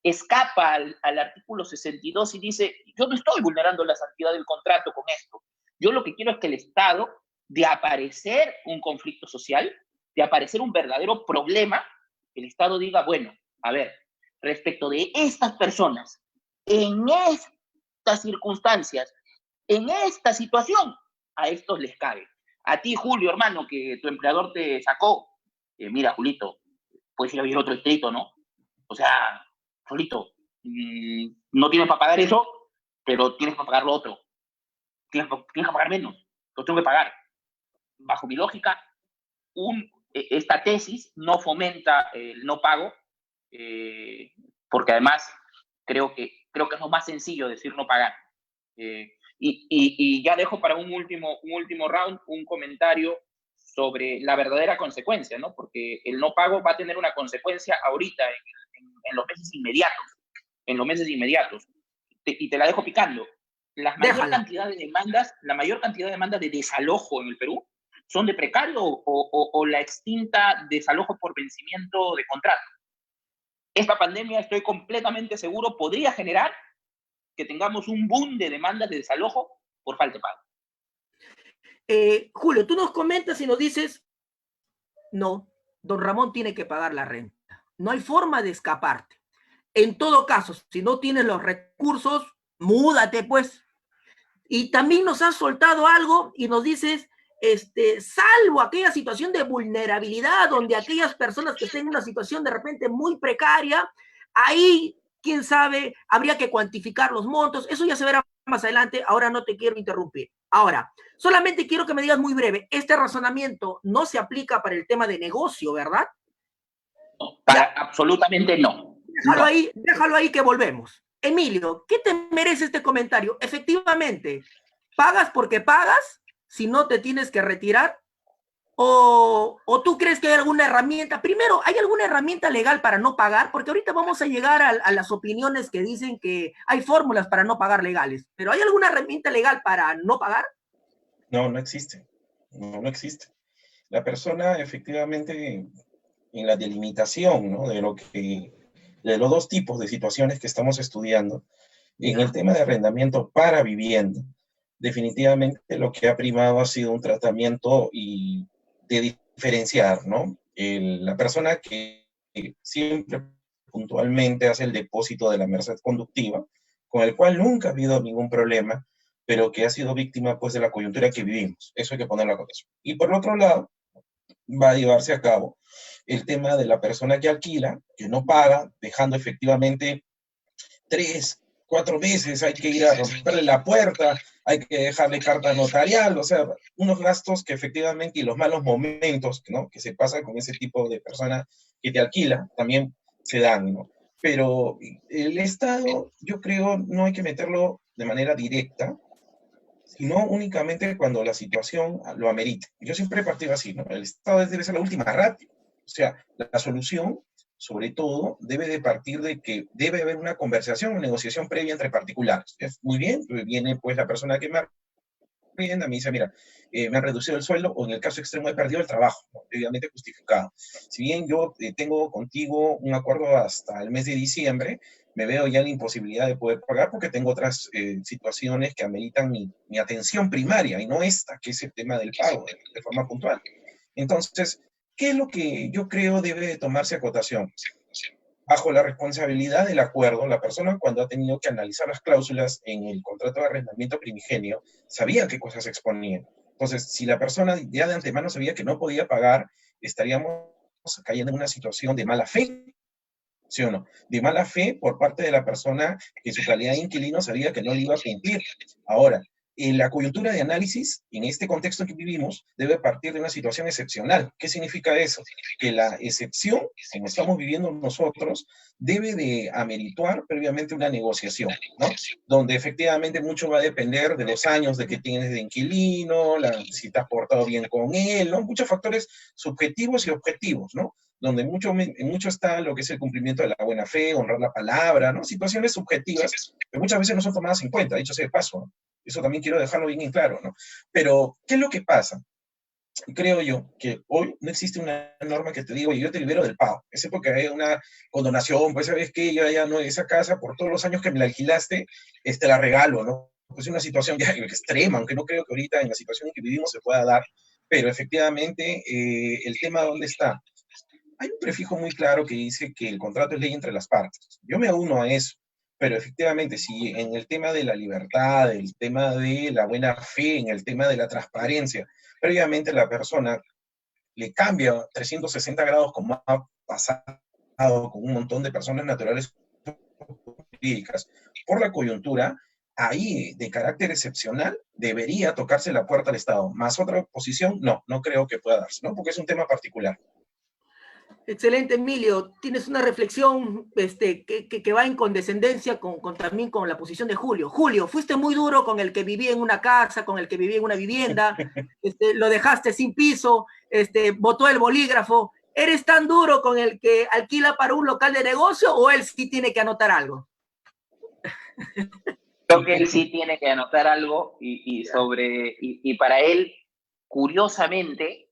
B: escapa al artículo 62 y dice, yo no estoy vulnerando la santidad del contrato con esto. Yo lo que quiero es que el Estado, de aparecer un conflicto social, de aparecer un verdadero problema, el Estado diga, bueno, a ver, respecto de estas personas, en estas circunstancias, en esta situación, a estos les cabe. A ti, Julio, hermano, que tu empleador te sacó, mira, Julito, puedes ir a vivir a otro distrito, ¿no? O sea, Julito, no tienes para pagar eso, pero tienes para pagar lo otro. Tienes que pagar menos, lo tengo que pagar. Bajo mi lógica, esta tesis no fomenta el no pago, porque además creo que es lo más sencillo decir no pagar. Y ya dejo para un último round un comentario sobre la verdadera consecuencia, ¿no? Porque el no pago va a tener una consecuencia ahorita, en los meses inmediatos. En los meses inmediatos. Y te la dejo picando. La mayor cantidad de demandas de desalojo en el Perú son de precario o la extinta desalojo por vencimiento de contrato. Esta pandemia, estoy completamente seguro, podría generar que tengamos un boom de demandas de desalojo por falta de pago.
A: Julio, tú nos comentas y nos dices, no, don Ramón tiene que pagar la renta. No hay forma de escaparte. En todo caso, si no tienes los recursos, múdate, pues. Y también nos has soltado algo y nos dices, salvo aquella situación de vulnerabilidad, donde aquellas personas que estén en una situación de repente muy precaria, ahí, quién sabe, habría que cuantificar los montos. Eso ya se verá más adelante. Ahora no te quiero interrumpir. Ahora, solamente quiero que me digas muy breve, este razonamiento no se aplica para el tema de negocio, ¿verdad?
B: No, absolutamente no.
A: Déjalo ahí que volvemos. Emilio, ¿qué te merece este comentario? Efectivamente, ¿pagas porque pagas si no te tienes que retirar? ¿O tú crees que hay alguna herramienta? Primero, ¿hay alguna herramienta legal para no pagar? Porque ahorita vamos a llegar a las opiniones que dicen que hay fórmulas para no pagar legales. ¿Pero hay alguna herramienta legal para no pagar?
C: No, no existe. No existe. La persona, efectivamente, en la delimitación, ¿no?, de los dos tipos de situaciones que estamos estudiando, en el tema de arrendamiento para vivienda, definitivamente lo que ha primado ha sido un tratamiento y de diferenciar, ¿no? La persona que siempre puntualmente hace el depósito de la merced conductiva, con el cual nunca ha habido ningún problema, pero que ha sido víctima, pues, de la coyuntura que vivimos. Eso hay que ponerlo a contexto. Y por otro lado, va a llevarse a cabo el tema de la persona que alquila, que no paga, dejando efectivamente 3, 4 meses, hay que ir a romperle la puerta, hay que dejarle carta notarial, o sea, unos gastos que efectivamente, y los malos momentos, ¿no?, que se pasan con ese tipo de persona que te alquila, también se dan, ¿no? Pero el Estado, yo creo, no hay que meterlo de manera directa, sino únicamente cuando la situación lo amerite. Yo siempre he partido así, ¿no? El Estado debe ser la última ratio. O sea, la solución, sobre todo, debe de partir de que debe haber una conversación, una negociación previa entre particulares. Es muy bien, viene pues la persona que me arrienda, me dice, mira, me han reducido el sueldo, o en el caso extremo he perdido el trabajo, ¿no?, debidamente justificado. Si bien yo tengo contigo un acuerdo hasta el mes de diciembre, me veo ya en la imposibilidad de poder pagar porque tengo otras situaciones que ameritan mi atención primaria, y no esta, que es el tema del pago, de forma puntual. Entonces, ¿qué es lo que yo creo debe de tomarse a cotación? Bajo la responsabilidad del acuerdo, la persona, cuando ha tenido que analizar las cláusulas en el contrato de arrendamiento primigenio, sabía qué cosas se exponían. Entonces, si la persona ya de antemano sabía que no podía pagar, estaríamos cayendo en una situación de mala fe, ¿sí o no? De mala fe por parte de la persona que en su calidad de inquilino sabía que no le iba a cumplir. Ahora, la coyuntura de análisis, en este contexto en que vivimos, debe partir de una situación excepcional. ¿Qué significa eso? Que la excepción, como estamos viviendo nosotros, debe de ameritar previamente una negociación, ¿no? Donde efectivamente mucho va a depender de los años de que tienes de inquilino, si te has portado bien con él, ¿no? Muchos factores subjetivos y objetivos, ¿no? Donde mucho está lo que es el cumplimiento de la buena fe, honrar la palabra, ¿no? Situaciones subjetivas que muchas veces no son tomadas en cuenta, dicho sea de paso, ¿no? Eso también quiero dejarlo bien en claro, ¿no? Pero, ¿qué es lo que pasa? Creo yo que hoy no existe una norma que te diga, oye, yo te libero del pago, excepto que haya una condonación, pues sabes que yo ya no, esa casa por todos los años que me la alquilaste, la regalo, ¿no? Pues es una situación ya extrema, aunque no creo que ahorita en la situación en que vivimos se pueda dar, pero efectivamente el tema ¿dónde está? Hay un prefijo muy claro que dice que el contrato es ley entre las partes. Yo me uno a eso, pero efectivamente, si en el tema de la libertad, el tema de la buena fe, en el tema de la transparencia, previamente la persona le cambia 360 grados como ha pasado con un montón de personas naturales jurídicas por la coyuntura, ahí de carácter excepcional debería tocarse la puerta al Estado. Más otra posición, no creo que pueda darse, ¿no? Porque es un tema particular.
A: Excelente, Emilio. Tienes una reflexión que va en condescendencia también con la posición de Julio. Julio, fuiste muy duro con el que vivía en una casa, con el que vivía en una vivienda, lo dejaste sin piso, botó el bolígrafo. ¿Eres tan duro con el que alquila para un local de negocio o él sí tiene que anotar algo?
B: Creo que él sí tiene que anotar algo y para él, curiosamente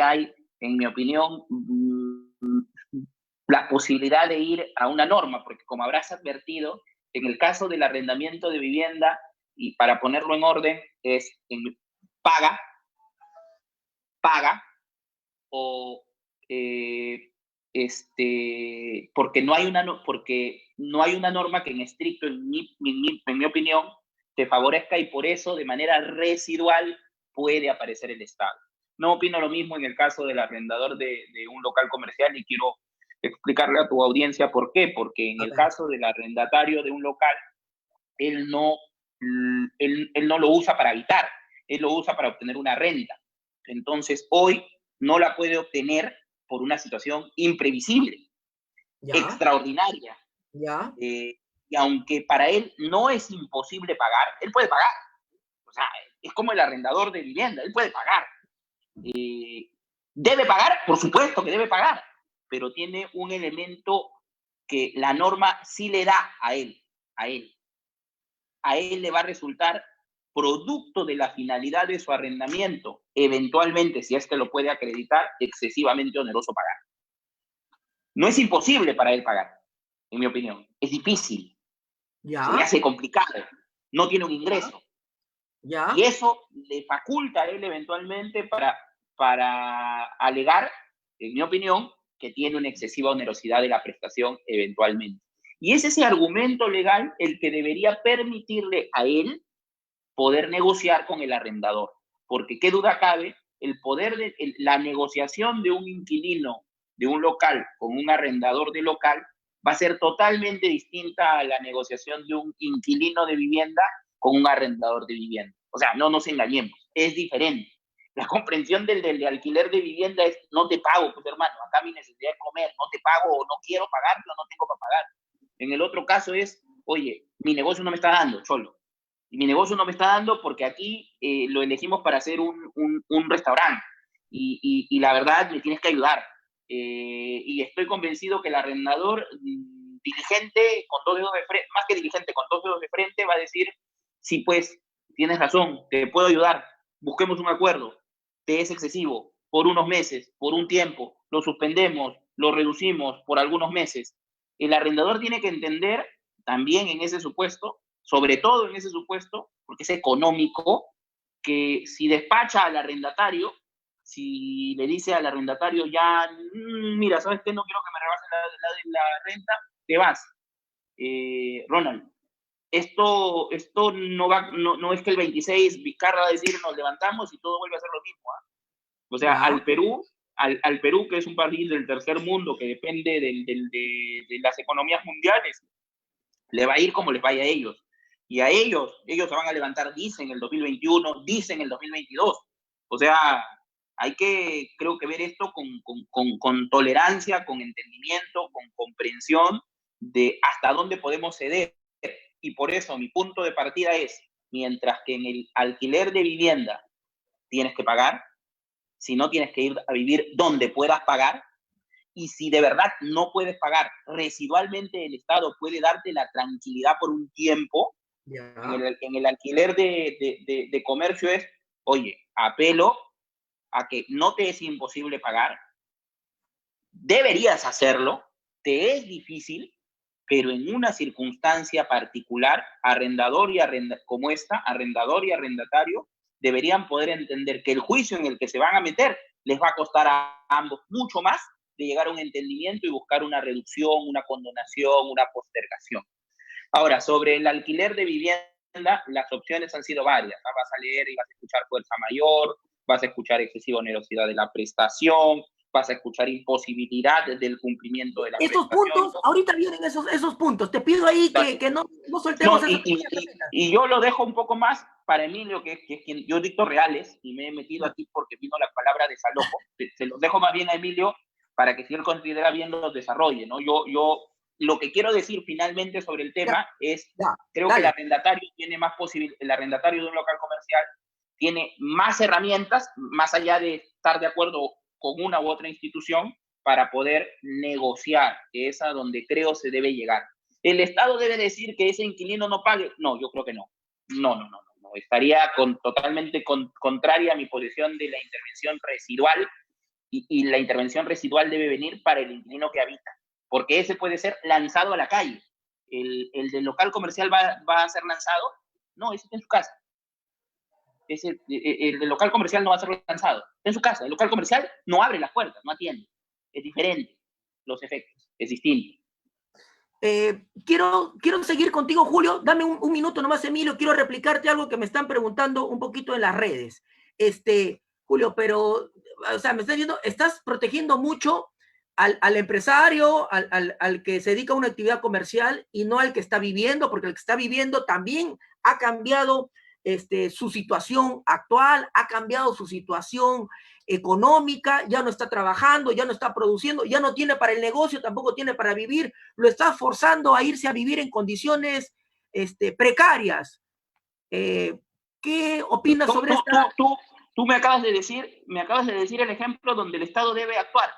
B: hay, en mi opinión, la posibilidad de ir a una norma, porque como habrás advertido, en el caso del arrendamiento de vivienda, y para ponerlo en orden, es paga, o porque no hay una norma que en estricto, en mi opinión, te favorezca, y por eso de manera residual puede aparecer el Estado. No opino lo mismo en el caso del arrendador de un local comercial, y quiero explicarle a tu audiencia por qué. Porque en el caso del arrendatario de un local, él no lo usa para habitar, él lo usa para obtener una renta. Entonces, hoy no la puede obtener por una situación imprevisible, extraordinaria. Y aunque para él no es imposible pagar, él puede pagar. O sea, es como el arrendador de vivienda, él puede pagar. ¿Debe pagar? Por supuesto que debe pagar, pero tiene un elemento que la norma sí le da a él. A él le va a resultar, producto de la finalidad de su arrendamiento, eventualmente, si es que lo puede acreditar, excesivamente oneroso pagar. No es imposible para él pagar, en mi opinión. Es difícil. Se le hace complicado. No tiene un ingreso. Y eso le faculta a él eventualmente para alegar, en mi opinión, que tiene una excesiva onerosidad de la prestación eventualmente. Y es ese argumento legal el que debería permitirle a él poder negociar con el arrendador. Porque qué duda cabe, la negociación de un inquilino de un local con un arrendador de local va a ser totalmente distinta a la negociación de un inquilino de vivienda con un arrendador de vivienda. O sea, no nos engañemos, es diferente. La comprensión del alquiler de vivienda es: no te pago, pues hermano, acá mi necesidad es comer, no te pago, o no quiero pagar, pero no tengo para pagar. En el otro caso es: oye, mi negocio no me está dando, cholo. Y mi negocio no me está dando porque aquí lo elegimos para hacer un restaurante. Y la verdad, me tienes que ayudar. Y estoy convencido que el arrendador diligente, con dos dedos de frente, más que diligente, con dos dedos de frente, va a decir: sí, pues, tienes razón, te puedo ayudar, busquemos un acuerdo, te es excesivo, por unos meses, por un tiempo, lo suspendemos, lo reducimos por algunos meses. El arrendador tiene que entender también en ese supuesto, sobre todo en ese supuesto, porque es económico, que si despacha al arrendatario, si le dice al arrendatario: ya, mira, ¿sabes qué? No quiero que me rebasen la renta, te vas. Ronald, esto no es que el 26 Vizcarra va a decir: nos levantamos y todo vuelve a ser lo mismo. O sea, al Perú, que es un país del tercer mundo, que depende de las economías mundiales, le va a ir como les vaya a ellos. Y a ellos se van a levantar, dicen, el 2021, dicen el 2022. O sea, hay que, creo que ver esto con tolerancia, con entendimiento, con comprensión de hasta dónde podemos ceder. Y por eso mi punto de partida es, mientras que en el alquiler de vivienda tienes que pagar, si no tienes que ir a vivir donde puedas pagar, y si de verdad no puedes pagar, residualmente el Estado puede darte la tranquilidad por un tiempo. En el alquiler de comercio es, oye, apelo a que no te es imposible pagar, deberías hacerlo, te es difícil, pero en una circunstancia particular, arrendador y como esta, arrendador y arrendatario, deberían poder entender que el juicio en el que se van a meter les va a costar a ambos mucho más de llegar a un entendimiento y buscar una reducción, una condonación, una postergación. Ahora, sobre el alquiler de vivienda, las opciones han sido varias. Vas a leer y vas a escuchar fuerza mayor, vas a escuchar excesiva onerosidad de la prestación, vas a escuchar imposibilidad del cumplimiento de la
A: Estos
B: prestación.
A: puntos, ahorita vienen esos puntos. Te pido ahí que no soltemos
B: no, y yo lo dejo un poco más para Emilio, que es quien yo dicto reales, y me he metido aquí porque vino la palabra desalojo. Se los dejo más bien a Emilio para que si él considera bien los desarrolle, ¿no? Yo lo que quiero decir finalmente sobre el tema creo que el arrendatario tiene más posibilidades, el arrendatario de un local comercial tiene más herramientas, más allá de estar de acuerdo con una u otra institución, para poder negociar, que es a donde creo se debe llegar. ¿El Estado debe decir que ese inquilino no pague? No, yo creo que no. No. Estaría totalmente contraria a mi posición de la intervención residual, y la intervención residual debe venir para el inquilino que habita, porque ese puede ser lanzado a la calle. ¿El del local comercial va a ser lanzado? No, ese está en su casa. El del local comercial no va a ser lanzado, está en su casa. El local comercial no abre las puertas, no atiende. Es diferente los efectos, es distinto.
A: Quiero seguir contigo, Julio. Dame un minuto nomás, Emilio. Quiero replicarte algo que me están preguntando un poquito en las redes. Julio, pero, o sea, me estás diciendo, estás protegiendo mucho al empresario, al que se dedica a una actividad comercial, y no al que está viviendo, porque el que está viviendo también ha cambiado su situación actual, ha cambiado su situación económica, ya no está trabajando, ya no está produciendo, ya no tiene para el negocio, tampoco tiene para vivir, lo está forzando a irse a vivir en condiciones precarias. ¿Qué opinas sobre esta?
B: Tú me acabas de decir el ejemplo donde el Estado debe actuar.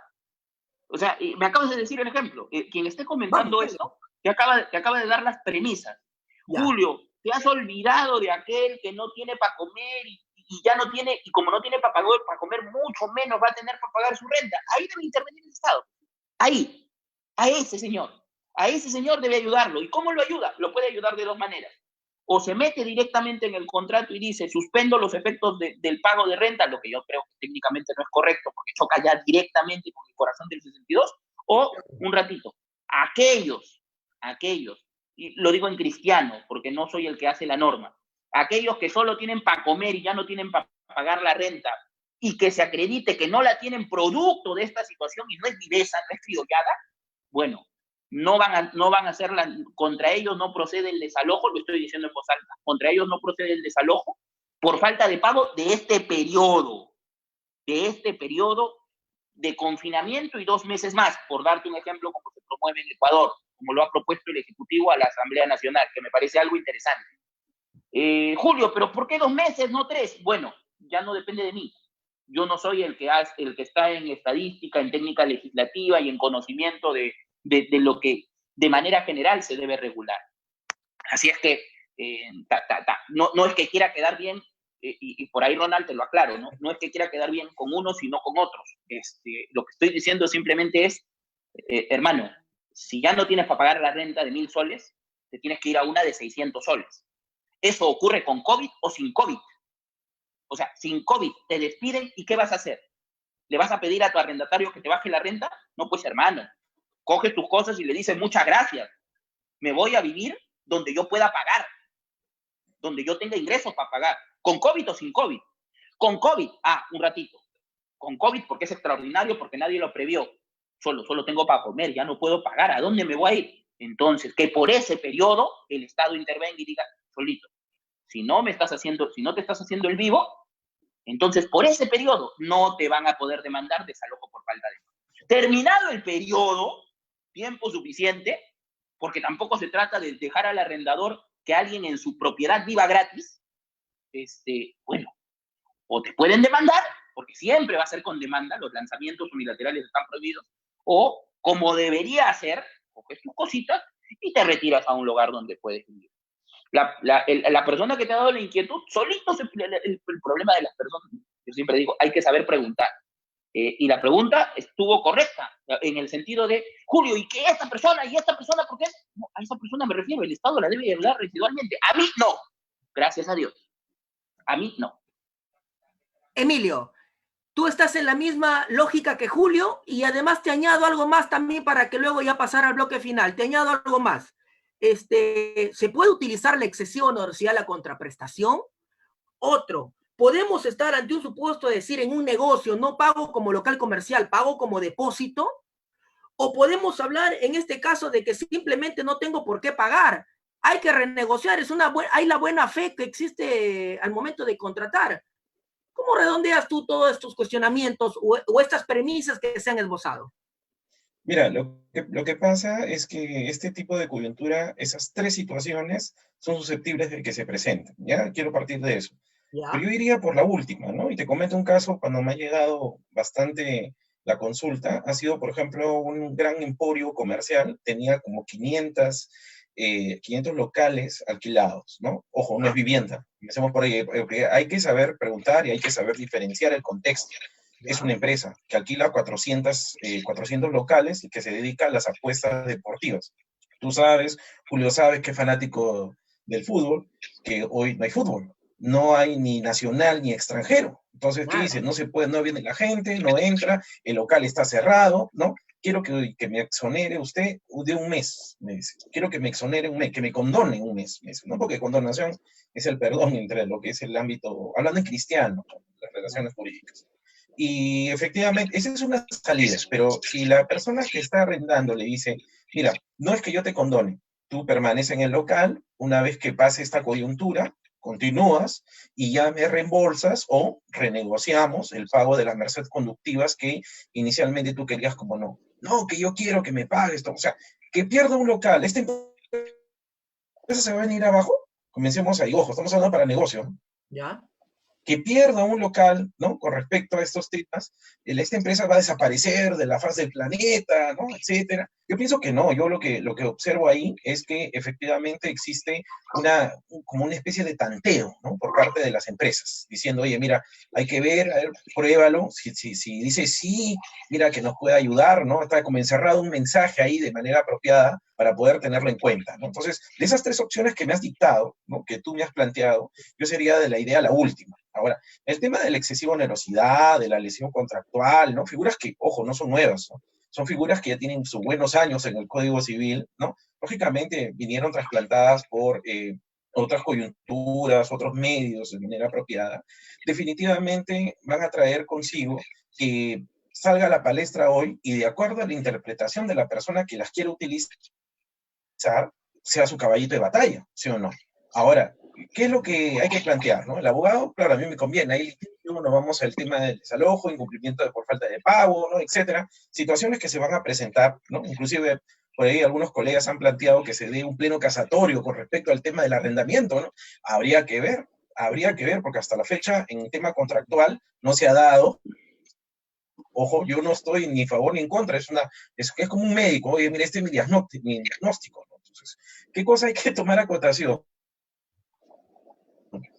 B: O sea, me acabas de decir el ejemplo. Quien esté comentando esto, te acaba de dar las premisas. Ya. Julio, te has olvidado de aquel que no tiene para comer y ya no tiene, y como no tiene para comer, mucho menos va a tener para pagar su renta. Ahí debe intervenir el Estado. Ahí, a ese señor debe ayudarlo. ¿Y cómo lo ayuda? Lo puede ayudar de dos maneras. O se mete directamente en el contrato y dice, suspendo los efectos del pago de renta, lo que yo creo que técnicamente no es correcto, porque choca ya directamente con el corazón del 62, o un ratito, aquellos, y lo digo en cristiano, porque no soy el que hace la norma, aquellos que solo tienen para comer y ya no tienen para pagar la renta, y que se acredite que no la tienen producto de esta situación y no es viveza, no es criollada, bueno, no van a hacerla, contra ellos no procede el desalojo, lo estoy diciendo en voz alta, contra ellos no procede el desalojo por falta de pago de este periodo de confinamiento y 2 meses más, por darte un ejemplo como se promueve en Ecuador, como lo ha propuesto el Ejecutivo a la Asamblea Nacional, que me parece algo interesante. Julio, ¿pero por qué 2 meses, no 3? Bueno, ya no depende de mí. Yo no soy el que está en estadística, en técnica legislativa y en conocimiento de lo que de manera general se debe regular. Así es que no es que quiera quedar bien, y por ahí Ronald te lo aclaro, no es que quiera quedar bien con unos sino con otros. Lo que estoy diciendo simplemente es, hermano, si ya no tienes para pagar la renta de 1.000 soles, te tienes que ir a una de 600 soles. Eso ocurre con COVID o sin COVID. O sea, sin COVID te despiden y ¿qué vas a hacer? ¿Le vas a pedir a tu arrendatario que te baje la renta? No, pues hermano, coges tus cosas y le dices muchas gracias. Me voy a vivir donde yo pueda pagar, donde yo tenga ingresos para pagar, con COVID o sin COVID. Con COVID, un ratito. Con COVID porque es extraordinario, porque nadie lo previó. Solo tengo para comer, ya no puedo pagar. ¿A dónde me voy a ir? Entonces, que por ese periodo el Estado intervenga y diga, solito. Si no te estás haciendo el vivo, entonces por ese periodo no te van a poder demandar desalojo por falta de pago. Terminado el periodo, tiempo suficiente, porque tampoco se trata de dejar al arrendador que alguien en su propiedad viva gratis, bueno, o te pueden demandar, porque siempre va a ser con demanda, los lanzamientos unilaterales están prohibidos, o como debería ser, coges tus cositas y te retiras a un lugar donde puedes vivir. La persona que te ha dado la inquietud, solito el problema de las personas. Yo siempre digo, hay que saber preguntar. Y la pregunta estuvo correcta, en el sentido de, Julio, ¿y qué esta persona? ¿Y esta persona por qué? No, a esa persona me refiero, el Estado la debe ayudar residualmente. A mí no, gracias a Dios. A mí no.
A: Emilio, tú estás en la misma lógica que Julio y además te añado algo más también para que luego ya pasar al bloque final. Te añado algo más. ¿Se puede utilizar la excesiva onerosidad de la contraprestación? Otro, podemos estar ante un supuesto de decir en un negocio no pago como local comercial, pago como depósito, o podemos hablar en este caso de que simplemente no tengo por qué pagar. Hay que renegociar, hay la buena fe que existe al momento de contratar. ¿Cómo redondeas tú todos estos cuestionamientos o estas premisas que se han esbozado?
C: Mira, lo que pasa es que este tipo de coyuntura, esas tres situaciones son susceptibles de que se presenten, ¿ya? Quiero partir de eso.
A: ¿Ya?
C: Pero yo iría por la última, ¿no? Y te comento un caso cuando me ha llegado bastante la consulta. Ha sido, por ejemplo, un gran emporio comercial, tenía como 500 locales alquilados, ¿no? Ojo, no es vivienda. Empecemos por ahí, porque hay que saber preguntar y hay que saber diferenciar el contexto. Es una empresa que alquila 400 locales y que se dedica a las apuestas deportivas. Tú sabes, Julio sabes que es fanático del fútbol, que hoy no hay fútbol. No hay ni nacional ni extranjero. Entonces, ¿qué dice? No se puede, no viene la gente, no entra, el local está cerrado, ¿no? Quiero que me exonere usted de un mes, me dice. Quiero que me exonere un mes, que me condone un mes, me dice, ¿no? Porque condonación es el perdón entre lo que es el ámbito, hablando en cristiano, las relaciones jurídicas. Y efectivamente, esa es una salida, pero si la persona que está arrendando le dice, mira, no es que yo te condone, tú permaneces en el local, una vez que pase esta coyuntura, continúas y ya me reembolsas o renegociamos el pago de las mercedes conductivas que inicialmente tú querías como no. No, que yo quiero que me pagues, o sea, que pierda un local, ¿esta empresa se va a venir abajo? Comencemos ahí, ojo, estamos hablando para negocio, ¿no?
A: ¿Ya?
C: Que pierda un local, ¿no? Con respecto a estos temas, esta empresa va a desaparecer de la faz del planeta, ¿no? Etcétera. Yo pienso que no, yo lo que observo ahí es que efectivamente existe como una especie de tanteo, ¿no? Por parte de las empresas, diciendo, oye, mira, hay que ver, a ver, pruébalo, si dice sí, mira que nos puede ayudar, ¿no? Está como encerrado un mensaje ahí de manera apropiada para poder tenerlo en cuenta, ¿no? Entonces, de esas tres opciones que me has dictado, ¿no? Que tú me has planteado, yo sería de la idea la última. Ahora, el tema de la excesiva onerosidad, de la lesión contractual, ¿no? Figuras que, ojo, no son nuevas, ¿no? Son figuras que ya tienen sus buenos años en el Código Civil, ¿no? Lógicamente vinieron trasplantadas por otras coyunturas, otros medios de manera apropiada. Definitivamente van a traer consigo que salga a la palestra hoy y de acuerdo a la interpretación de la persona que las quiere utilizar, sea su caballito de batalla, ¿sí o no? Ahora, ¿qué es lo que hay que plantear, no? El abogado, claro, a mí me conviene, ahí nos vamos al tema del desalojo, incumplimiento por falta de pago, ¿no? Etcétera. Situaciones que se van a presentar, ¿no? Inclusive, por ahí algunos colegas han planteado que se dé un pleno casatorio con respecto al tema del arrendamiento, ¿no? Habría que ver, porque hasta la fecha, en el tema contractual, no se ha dado. Ojo, yo no estoy ni a favor ni en contra, es como un médico, oye, mira, este es mi diagnóstico, ¿no? Entonces, ¿qué cosa hay que tomar a cotación?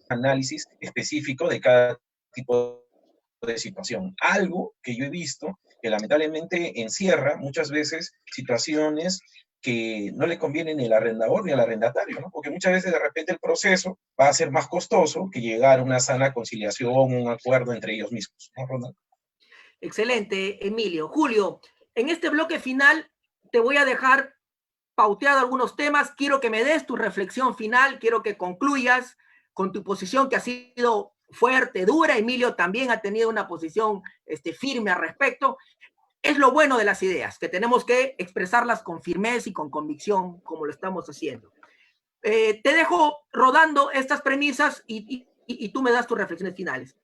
C: Análisis específico de cada tipo de situación. Algo que yo he visto que lamentablemente encierra muchas veces situaciones que no le conviene ni al arrendador ni al arrendatario, ¿no? Porque muchas veces de repente el proceso va a ser más costoso que llegar a una sana conciliación, un acuerdo entre ellos mismos, ¿no, Ronald?
A: Excelente, Emilio. Julio, en este bloque final te voy a dejar pauteado algunos temas. Quiero que me des tu reflexión final, quiero que concluyas con tu posición que ha sido fuerte, dura. Emilio también ha tenido una posición firme al respecto. Es lo bueno de las ideas, que tenemos que expresarlas con firmeza y con convicción, como lo estamos haciendo. Te dejo rodando estas premisas y tú me das tus reflexiones finales.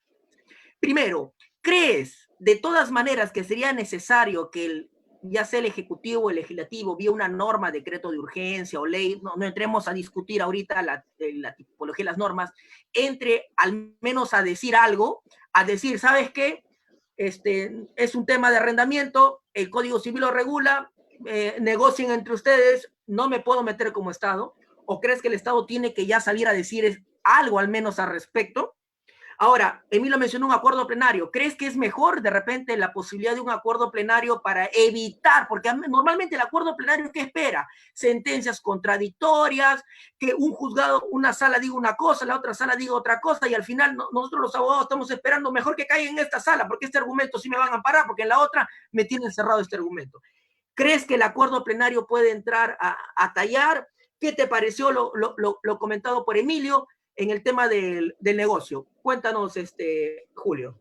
A: Primero, ¿crees de todas maneras que sería necesario que ya sea el Ejecutivo o el Legislativo, vía una norma, decreto de urgencia o ley, no entremos a discutir ahorita la tipología de las normas, entre al menos a decir algo, a decir, ¿sabes qué? Es un tema de arrendamiento, el Código Civil lo regula, negocien entre ustedes, no me puedo meter como Estado? ¿O crees que el Estado tiene que ya salir a decir algo al menos al respecto? Ahora, Emilio mencionó un acuerdo plenario. ¿Crees que es mejor de repente la posibilidad de un acuerdo plenario para evitar, porque normalmente el acuerdo plenario, ¿qué espera? Sentencias contradictorias, que un juzgado, una sala diga una cosa, la otra sala diga otra cosa, y al final nosotros los abogados estamos esperando mejor que caiga en esta sala, porque este argumento sí me van a amparar, porque en la otra me tienen cerrado este argumento. ¿Crees que el acuerdo plenario puede entrar a tallar? ¿Qué te pareció lo comentado por Emilio en el tema del negocio? Cuéntanos, Julio.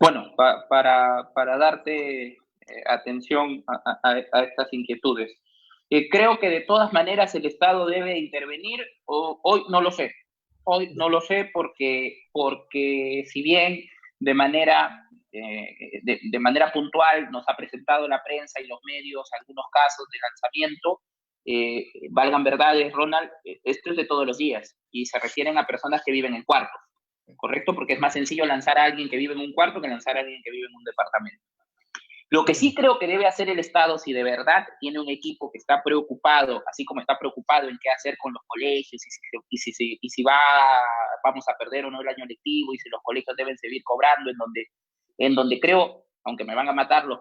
B: Bueno, para darte atención a estas inquietudes. Creo que de todas maneras el Estado debe intervenir, hoy no lo sé. Hoy no lo sé porque si bien de manera puntual nos ha presentado la prensa y los medios algunos casos de lanzamiento, valgan verdades, Ronald, esto es de todos los días y se refieren a personas que viven en cuartos, ¿correcto? Porque es más sencillo lanzar a alguien que vive en un cuarto que lanzar a alguien que vive en un departamento. Lo que sí creo que debe hacer el Estado, si de verdad tiene un equipo que está preocupado, así como está preocupado en qué hacer con los colegios y si vamos a perder o no el año lectivo y si los colegios deben seguir cobrando, en donde creo, aunque me van a matar los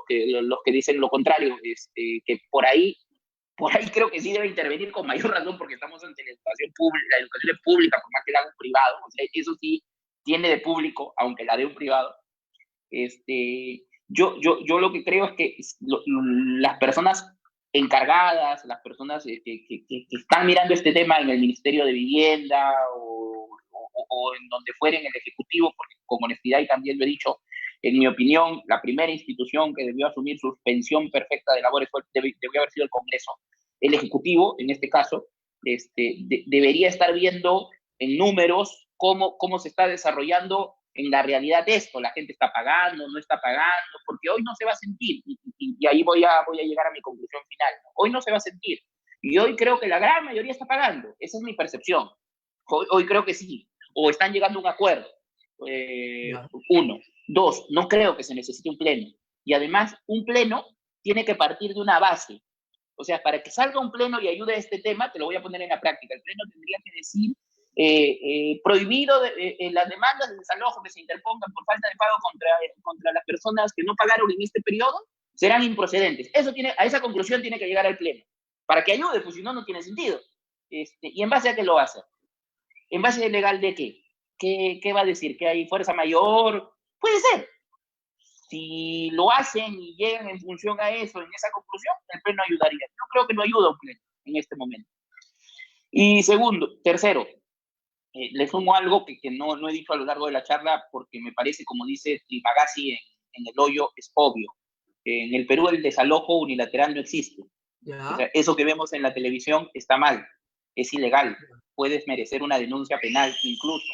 B: que dicen lo contrario, que por ahí creo que sí debe intervenir con mayor razón porque estamos ante la educación pública, la educación es pública, por más que la haga un privado, o sea, eso sí tiene de público, aunque la dé un privado. Yo lo que creo es que las personas encargadas, las personas que están mirando este tema en el Ministerio de Vivienda o en donde fuera en el Ejecutivo, porque con honestidad y también lo he dicho, en mi opinión, la primera institución que debió asumir suspensión perfecta de labores debió haber sido el Congreso. El Ejecutivo, en este caso, debería estar viendo en números cómo se está desarrollando en la realidad esto. La gente está pagando, no está pagando, porque hoy no se va a sentir, y ahí voy a llegar a mi conclusión final. Hoy no se va a sentir, y hoy creo que la gran mayoría está pagando. Esa es mi percepción. Hoy creo que sí, o están llegando a un acuerdo. Uno. Dos, no creo que se necesite un pleno. Y además, un pleno tiene que partir de una base. O sea, para que salga un pleno y ayude a este tema, te lo voy a poner en la práctica. El pleno tendría que decir prohibido las demandas de desalojo que se interpongan por falta de pago contra las personas que no pagaron en este periodo serán improcedentes. A esa conclusión tiene que llegar al pleno. Para que ayude, pues si no, no tiene sentido. ¿Y en base a qué lo hace? ¿En base legal de qué? ¿Qué va a decir? ¿Que hay fuerza mayor? Puede ser. Si lo hacen y llegan en función a eso, en esa conclusión, el pleno ayudaría. Yo creo que no ayuda un pleno en este momento. Y tercero, le sumo algo que no he dicho a lo largo de la charla porque me parece, como dice Tripagasi en El Hoyo, es obvio. En el Perú el desalojo unilateral no existe. O sea, eso que vemos en la televisión está mal, es ilegal. Puedes merecer una denuncia penal incluso.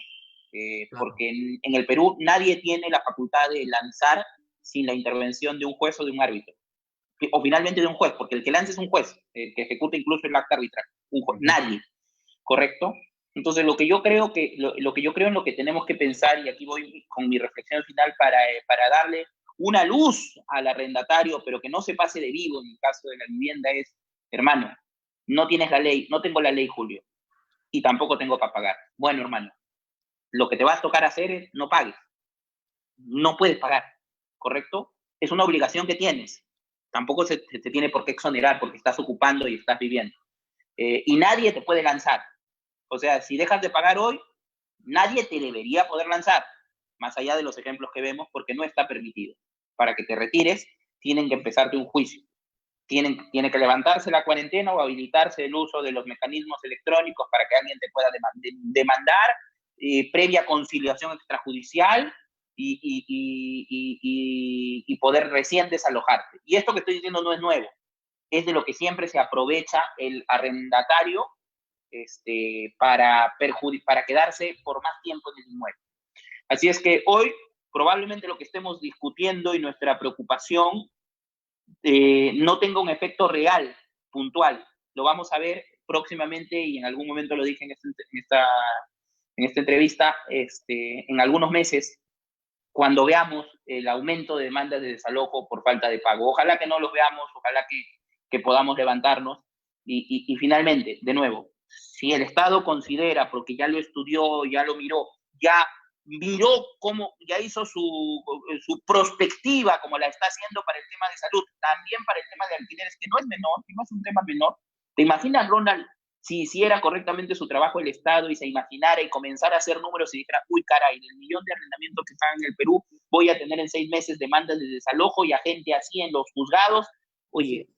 B: Porque en el Perú nadie tiene la facultad de lanzar sin la intervención de un juez o de un árbitro. O finalmente de un juez, porque el que lanza es un juez, el que ejecuta incluso el acta arbitral. Un juez, nadie. ¿Correcto? Entonces, lo que yo creo en lo que tenemos que pensar, y aquí voy con mi reflexión final para darle una luz al arrendatario, pero que no se pase de vivo en el caso de la vivienda, es, hermano, no tienes la ley, no tengo la ley, Julio, y tampoco tengo para pagar. Bueno, hermano, lo que te va a tocar hacer es no pagues. No puedes pagar, ¿correcto? Es una obligación que tienes. Tampoco se te tiene por qué exonerar porque estás ocupando y estás viviendo. Y nadie te puede lanzar. O sea, si dejas de pagar hoy, nadie te debería poder lanzar, más allá de los ejemplos que vemos, porque no está permitido. Para que te retires, tienen que empezarte un juicio. Tiene que levantarse la cuarentena o habilitarse el uso de los mecanismos electrónicos para que alguien te pueda demandar previa conciliación extrajudicial y poder recién desalojarte. Y esto que estoy diciendo no es nuevo. es de lo que siempre se aprovecha el arrendatario para quedarse por más tiempo en el inmueble. Así es que hoy probablemente lo que estemos discutiendo y nuestra preocupación no tenga un efecto real, puntual. Lo vamos a ver próximamente, y en algún momento lo dije en esta entrevista, en algunos meses, cuando veamos el aumento de demandas de desalojo por falta de pago. Ojalá que no los veamos, ojalá que podamos levantarnos. Y finalmente, de nuevo, si el Estado considera, porque ya lo estudió, ya lo miró, ya hizo su prospectiva, como la está haciendo para el tema de salud, también para el tema de alquileres, que no es menor, que no es un tema menor. ¿Te imaginas, Ronald, si hiciera correctamente su trabajo el Estado y se imaginara y comenzara a hacer números y dijera, uy, caray, del millón de arrendamientos que están en el Perú, voy a tener en 6 meses demandas de desalojo y a gente así en los juzgados? Oye,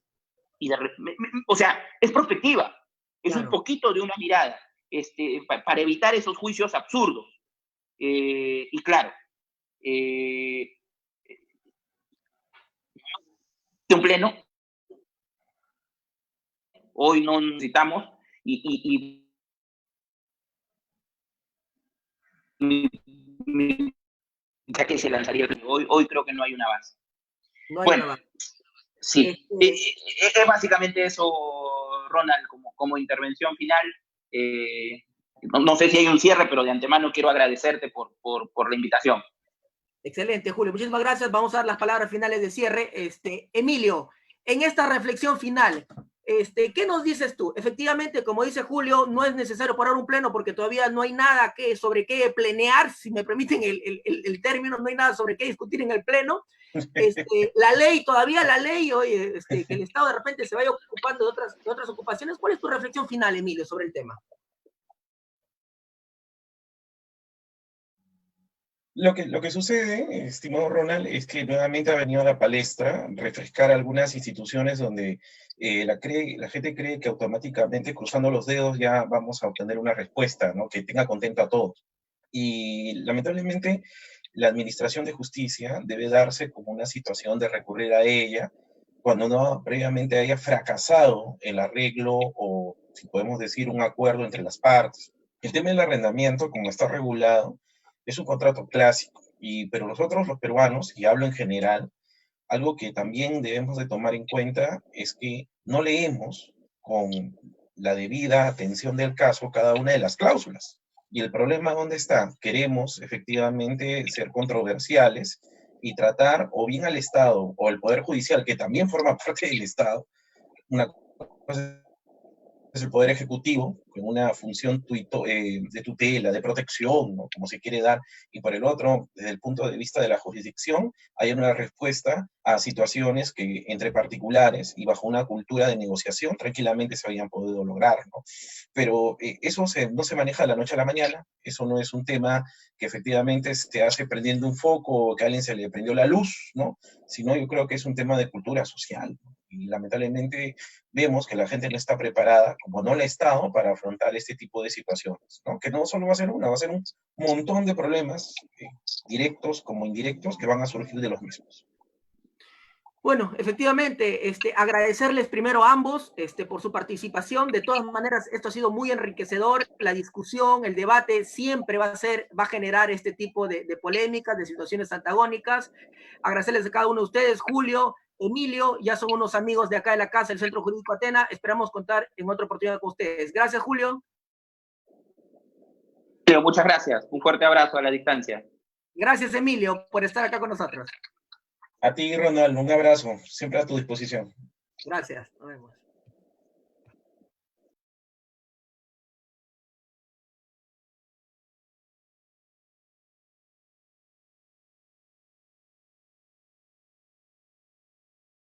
B: o sea, es prospectiva, es un poquito de una mirada, para evitar esos juicios absurdos. Y claro, un pleno, hoy no necesitamos, ya que se lanzaría hoy creo que no hay una base.
A: No hay
B: bueno,
A: una base.
B: Sí, es básicamente eso, Ronald, como intervención final. No sé si hay un cierre, pero de antemano quiero agradecerte por la invitación.
A: Excelente, Julio. Muchísimas gracias. Vamos a dar las palabras finales de cierre. Emilio, en esta reflexión final, ¿qué nos dices tú? Efectivamente, como dice Julio, no es necesario parar un pleno porque todavía no hay nada sobre qué plenear, si me permiten el término, no hay nada sobre qué discutir en el pleno. La ley, oye, que el Estado de repente se vaya ocupando de otras ocupaciones. ¿Cuál es tu reflexión final, Emilio, sobre el tema?
C: Lo que sucede, estimado Ronald, es que nuevamente ha venido a la palestra refrescar algunas instituciones donde la gente cree que automáticamente cruzando los dedos ya vamos a obtener una respuesta, ¿no? Que tenga contento a todos. Y lamentablemente la administración de justicia debe darse como una situación de recurrir a ella cuando no previamente haya fracasado el arreglo o, si podemos decir, un acuerdo entre las partes. El tema del arrendamiento, como está regulado, es un contrato clásico, pero nosotros los peruanos, y hablo en general, algo que también debemos de tomar en cuenta es que no leemos con la debida atención del caso cada una de las cláusulas. Y el problema, ¿dónde está? Queremos efectivamente ser controversiales y tratar o bien al Estado o al Poder Judicial, que también forma parte del Estado, una cosa es el Poder Ejecutivo, con una función de tutela, de protección, ¿no? Como se quiere dar, y por el otro, desde el punto de vista de la jurisdicción, hay una respuesta a situaciones que entre particulares y bajo una cultura de negociación tranquilamente se habían podido lograr, ¿no? Pero eso no se maneja de la noche a la mañana, eso no es un tema que efectivamente se hace prendiendo un foco o que a alguien se le prendió la luz, ¿no? Sino yo creo que es un tema de cultura social, ¿no? Y lamentablemente vemos que la gente no está preparada, como no lo ha estado, para afrontar este tipo de situaciones, ¿no? Que no solo va a ser una, va a ser un montón de problemas, directos como indirectos, que van a surgir de los mismos.
A: Bueno, efectivamente, agradecerles primero a ambos por su participación. De todas maneras, esto ha sido muy enriquecedor. La discusión, el debate siempre va a generar este tipo de polémicas, de situaciones antagónicas. Agradecerles a cada uno de ustedes, Julio, Emilio, ya son unos amigos de acá de la casa, el Centro Jurídico Atena. Esperamos contar en otra oportunidad con ustedes. Gracias, Julio.
B: Muchas gracias. Un fuerte abrazo a la distancia.
A: Gracias, Emilio, por estar acá con nosotros.
C: A ti, Ronald, un abrazo, siempre a tu disposición.
A: Gracias, nos vemos.